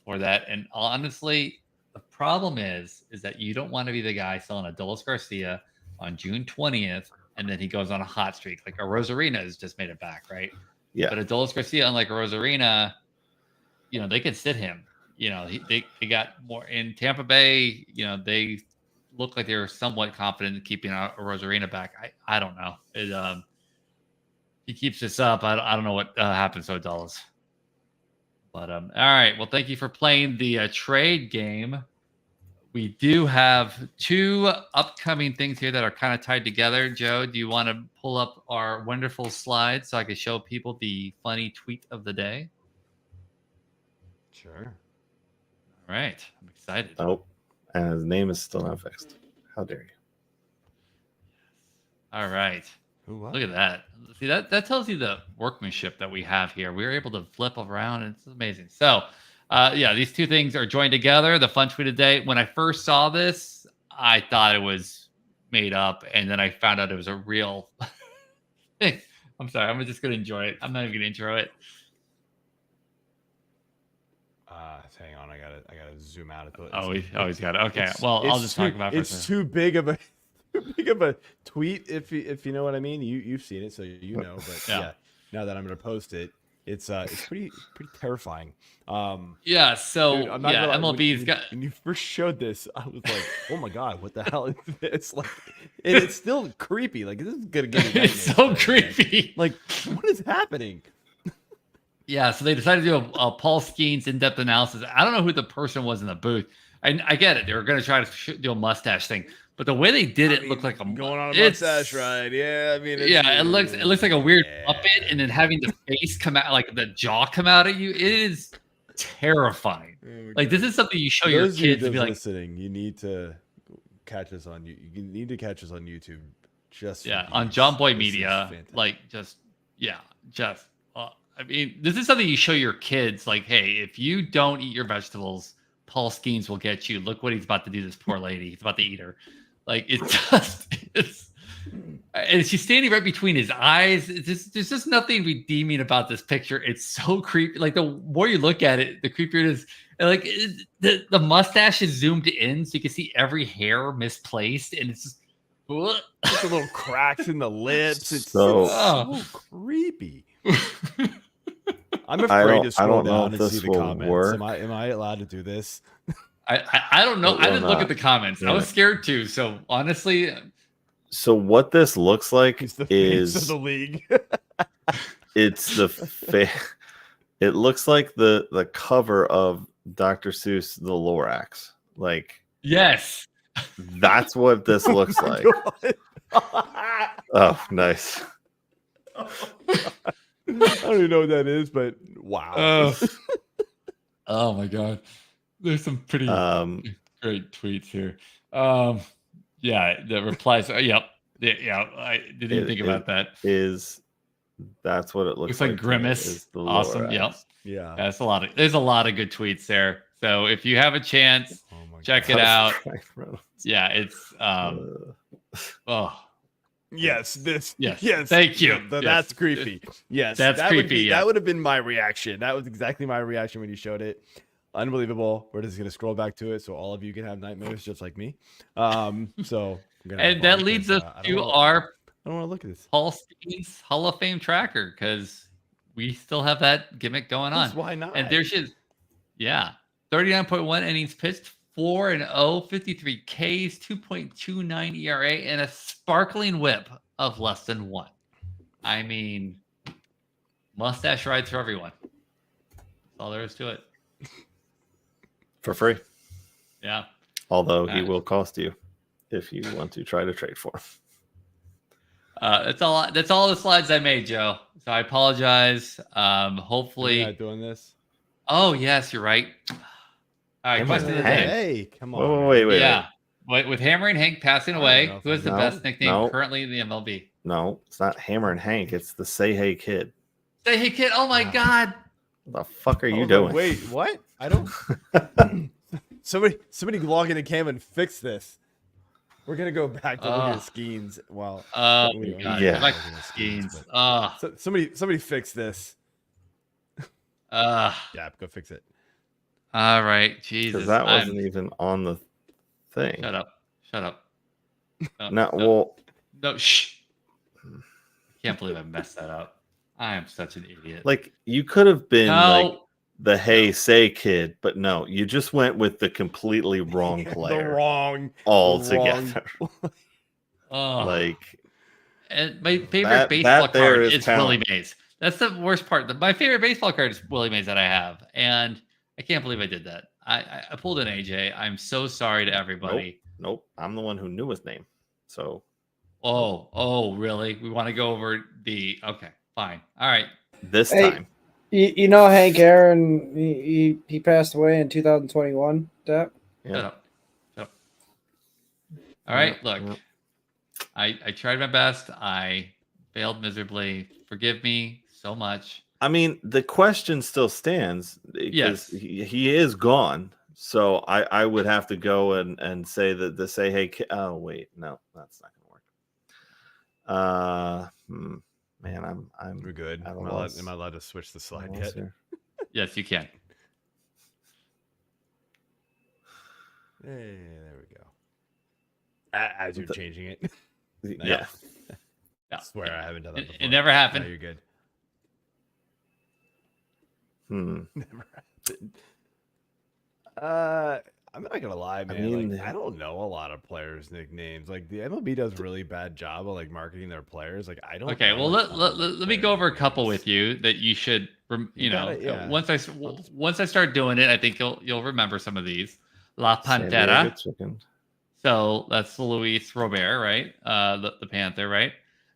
for that. And honestly, the problem is that you don't want to be the guy selling Adolis Garcia on June 20th, and then he goes on a hot streak. Like Arozarena has just made it back, right? Yeah. But Adolis Garcia, unlike Arozarena, they could sit him. They got more in Tampa Bay. They look like they were somewhat confident in keeping Arozarena back. I don't know. He keeps this up. I don't know what happens to Adolis. But all right. Well, thank you for playing the trade game. We do have 2 upcoming things here that are kind of tied together. Joe, do you want to pull up our wonderful slides so I can show people the funny tweet of the day? Sure. All right. I'm excited. Oh, and his name is still not fixed. How dare you? All right. Look at that. See, that tells you the workmanship that we have here. We were able to flip around. It's amazing. So, these 2 things are joined together. The fun tweet of the day. When I first saw this, I thought it was made up, and then I found out it was a real thing. I'm sorry. I'm just going to enjoy it. I'm not even going to intro it. Hang on. I gotta zoom out. He's got it. Okay. Well, I'll just talk about it. It's too big of a tweet, if you know what I mean. You've seen it, so you know. But yeah, now that I'm going to post it, it's pretty terrifying. So dude, MLB's got. When you first showed this, I was like, oh my god, what the hell is this? Like, and it's still creepy. Like, this is gonna get me. It's so creepy. Like, what is happening? Yeah, so they decided to do a Paul Skenes in-depth analysis. I don't know who the person was in the booth. I get it. They were going to try to do a mustache thing. But the way they did it looked like going on a mustache ride. Yeah, I mean, it looks like a weird puppet, and then having the face come out, like the jaw come out at you, it is terrifying. Like, this is something you show your kids to be like, listening. You need to catch us on you need to catch us on YouTube. On John Boy Media, I mean, this is something you show your kids. Like, hey, if you don't eat your vegetables, Paul Skenes will get you. Look what he's about to do to this poor lady. He's about to eat her. Like, and she's standing right between his eyes. There's just nothing redeeming about this picture. It's so creepy. Like, the more you look at it, the creepier it is. And like, the mustache is zoomed in, so you can see every hair misplaced, and it's just the little cracks in the lips. It's so creepy. I'm afraid to scroll down and see the comments. Work. Am I allowed to do this? I don't know. I didn't look at the comments. I was scared too. So honestly, what this looks like is the is face of the league. It's it looks like the cover of Dr. Seuss The Lorax. Like, yes, that's what this looks like. Oh, nice. I don't even know what that is, but wow. Oh my god. There's some pretty great tweets here. The replies. Yep. Yeah, I didn't even think about that. That's what it looks like. Looks like Grimace. Awesome. Lorax. Yep. Yeah. That's there's a lot of good tweets there. So if you have a chance, check it out. Yeah, it's Yes, yes. Thank you. That's creepy. Yes, that's creepy. That would have been my reaction. That was exactly my reaction when you showed it. Unbelievable. We're just gonna scroll back to it so all of you can have nightmares just like me. And that leads us to our. I don't want to look at this Paul Skenes Hall of Fame tracker because we still have that gimmick going on. Why not? And there's 39.1 innings pitched. 4-0, 53 Ks, 2.29 ERA, and a sparkling whip of less than 1. I mean, mustache rides for everyone. That's all there is to it. for free. Yeah. Although he will cost you if you want to try to trade for him. That's all the slides I made, Joe. So I apologize. Hopefully, You're not doing this. Oh yes, you're right. All right, question of the day. Hey, come on. Wait. Yeah, with Hammer and Hank passing away, who has the best nickname currently in the MLB? No, it's not Hammer and Hank. It's the Say Hey Kid. Say Hey Kid. Oh my God. What the fuck are you doing? Wait, what? I don't. somebody log into Cam and fix this. We're gonna go back to looking at Skenes. Well, yeah, like Skenes. So, somebody fix this. Yeah, go fix it. All right, Jesus. Because that wasn't even on the thing. Shut up. No, shh. Can't believe I messed that up. I am such an idiot. Like, you could have been like the Hey Say Kid, but no, you just went with the completely wrong player. Altogether. Like, and my favorite baseball card is talent. Willie Mays. That's the worst part. My favorite baseball card is Willie Mays that I have, and I can't believe I did that. I pulled an AJ. I'm so sorry to everybody. Nope. I'm the one who knew his name. So. Oh, really? We want to go over the. Okay, fine. All right. This time. You know Hank Aaron, he passed away in 2021, Dap? Yeah. Shut up. All right, look. Yep. I tried my best. I failed miserably. Forgive me so much. I mean, the question still stands. Yes. He is gone. So I would have to go and say that the Say Hey Kid. Oh, wait. No, that's not going to work. Man, We're good. Am I allowed to switch the slide yet? Yes, you can. Hey, there we go. As you're changing it. Yeah. I swear I haven't done that before. It never happened. No, you're good. Never happened. I'm not gonna lie, man. I mean, I don't know a lot of players' nicknames. Like, the MLB does a really bad job of like marketing their players. Like, I don't. Okay, well let me go over a couple with you that you should. Once I start doing it, I think you'll remember some of these. La Pantera. So that's Luis Robert, right? The Panther, right?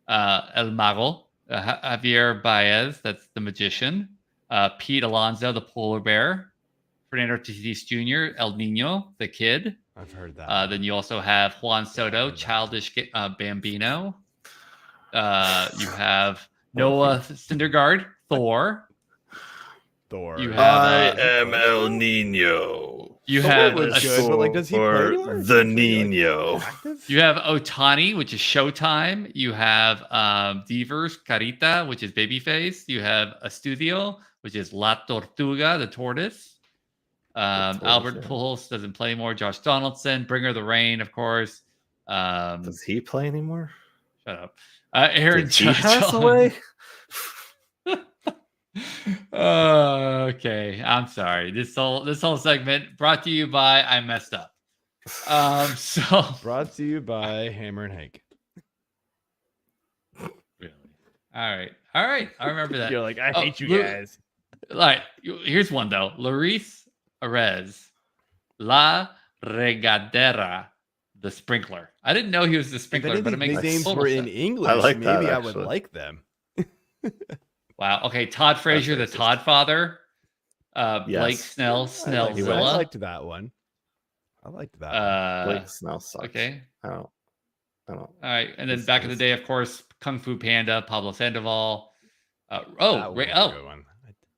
El Mago, Javier Baez. That's the Magician. Pete Alonso, the Polar Bear. Fernando Tatis Jr., El Nino, the Kid. I've heard that. Then you also have Juan Soto, Childish Bambino. You have Noah Syndergaard, Thor. You have, I am El Nino. You have good, but like, does he play anywhere? The Nino. You have Otani, which is Showtime. You have Devers, Carita, which is Babyface. You have Estudio, which is La Tortuga, the Tortoise. Albert Pujols doesn't play anymore. Josh Donaldson, Bringer of the Rain, of course. Does he play anymore? Shut up. Aaron Judge. Pass away? Okay, I'm sorry. This whole segment brought to you by I messed up. So brought to you by Hammer and Hank. Really? All right. I remember that. You're like, I hate you guys. Like, here's one though. Luis Arez, La Regadera, the Sprinkler. I didn't know he was the Sprinkler, but it makes names were in English. I like that, maybe I would like them. Wow. Okay, Todd Frazier, the Todd Father. Blake Snellzilla. I liked that one. Blake Snell sucks. Okay. I don't. All right, and then back in the day, of course, Kung Fu Panda, Pablo Sandoval.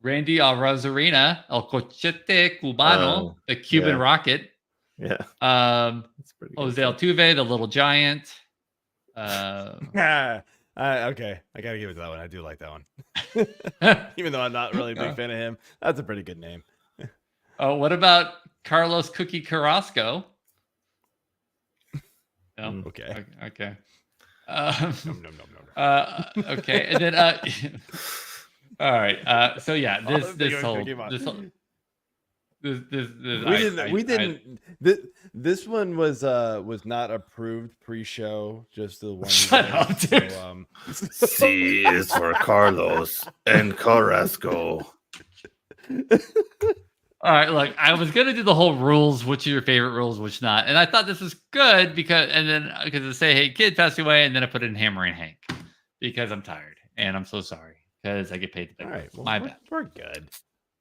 Randy Arozarena, El Cochete Cubano, the Cuban Rocket. Yeah. That's pretty good. Jose Altuve, the Little Giant. Okay, I gotta give it to that one. I do like that one, even though I'm not really a big fan of him. That's a pretty good name. Oh, what about Carlos Cookie Carrasco? No. Okay. Okay. No. Okay, and then all right. So yeah, this one was not approved pre-show. Just the one. Shut up, dude. So, C is for Carlos and Carrasco. All right, look, I was gonna do the whole rules, which are your favorite rules, which not, and I thought this was good because I say, hey, kid passed away, and then I put in Hammering Hank because I'm tired and I'm so sorry because I get paid the big. All right, well, my bad. We're good.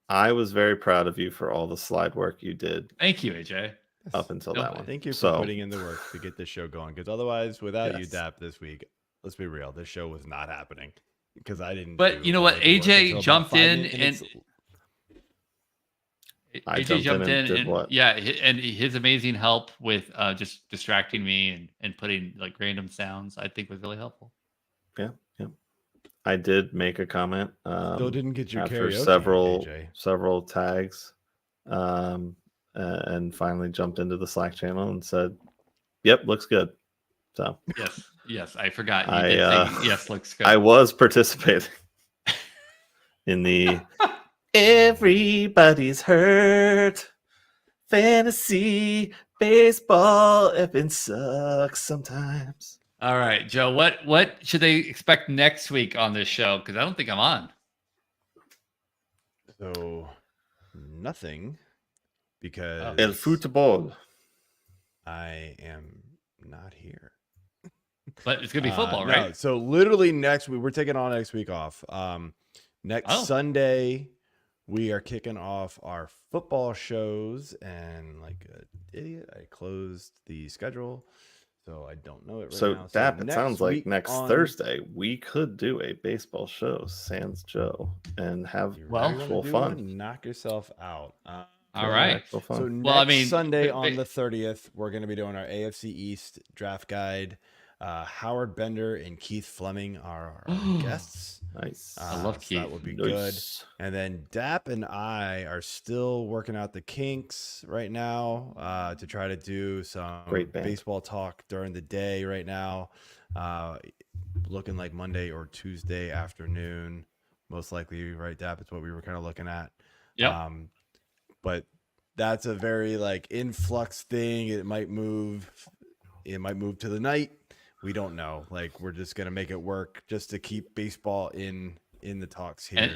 I was very proud of you for all the slide work you did. Thank you, AJ. Up until that one. Thank you for putting in the work to get this show going. Because otherwise, without you, Dap, this week, let's be real, this show was not happening because I didn't. But you know what? AJ jumped in and. AJ jumped in and what? Yeah, and his amazing help with just distracting me and putting like random sounds, I think was really helpful. Yeah. I did make a comment. Still didn't get your after karaoke, several tags, and finally jumped into the Slack channel and said, "Yep, looks good." So yes, I forgot. You did say, yes, looks good. I was participating in the. Everybody's hurt. Fantasy baseball effing sucks sometimes. All right, Joe. What should they expect next week on this show? Because I don't think I'm on. So nothing, because El fútbol. I am not here. But it's gonna be football, right? No, so literally next week, we're taking all next week off. Next Sunday. We are kicking off our football shows, and like an idiot, I closed the schedule, so I don't know it right now. So, Dap, it sounds like next Thursday we could do a baseball show, sans Joe, and have actual fun. Knock yourself out. All right. So next Sunday on the 30th, we're going to be doing our AFC East draft guide. Howard Bender and Keith Fleming are our guests. Nice. I love Keith. That would be good. And then Dap and I are still working out the kinks right now to try to do some baseball talk during the day right now. Looking like Monday or Tuesday afternoon, most likely, right, Dap? It's what we were kind of looking at. Yeah. But that's a very like influx thing. It might move to the night. We don't know. Like, we're just gonna make it work just to keep baseball in the talks here.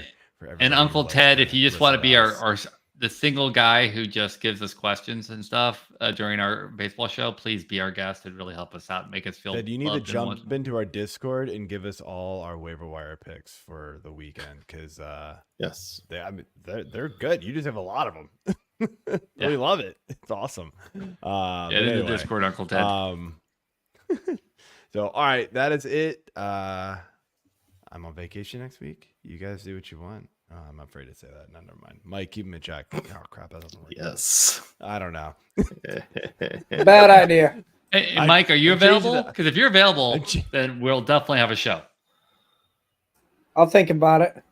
And Uncle Ted, if you just want to be the single guy who just gives us questions and stuff during our baseball show, please be our guest. It'd really help us out and make us feel. Ted, you need to jump into our Discord and give us all our waiver wire picks for the weekend, because yes, they're good. You just have a lot of them. We love it. It's awesome. In the Discord, Uncle Ted. So, all right, that is it. I'm on vacation next week. You guys do what you want. I'm afraid to say that. No, never mind. Mike, keep him in check. Oh, crap. That doesn't work. Yes. I don't know. Bad idea. Hey, Mike, are you available? Because if you're available, then we'll definitely have a show. I'll think about it.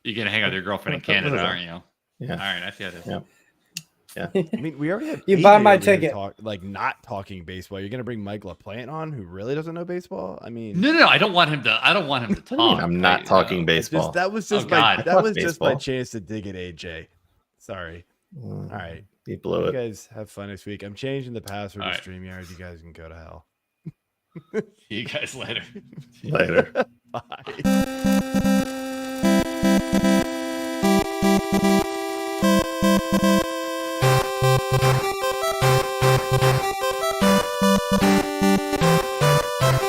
You're going to hang out with your girlfriend in Canada, aren't you? Yeah. All right, I see how it is. Yeah. Yeah, I mean, we already have. You buy my ticket. Not talking baseball. You're gonna bring Mike LaPlante on, who really doesn't know baseball. I mean, no. I don't want him to talk. I'm not talking baseball. That was just my chance to dig at AJ. Sorry. All right, you blew it. You guys have fun next week. I'm changing the password to StreamYard. You guys can go to hell. See you guys later. Later. Bye.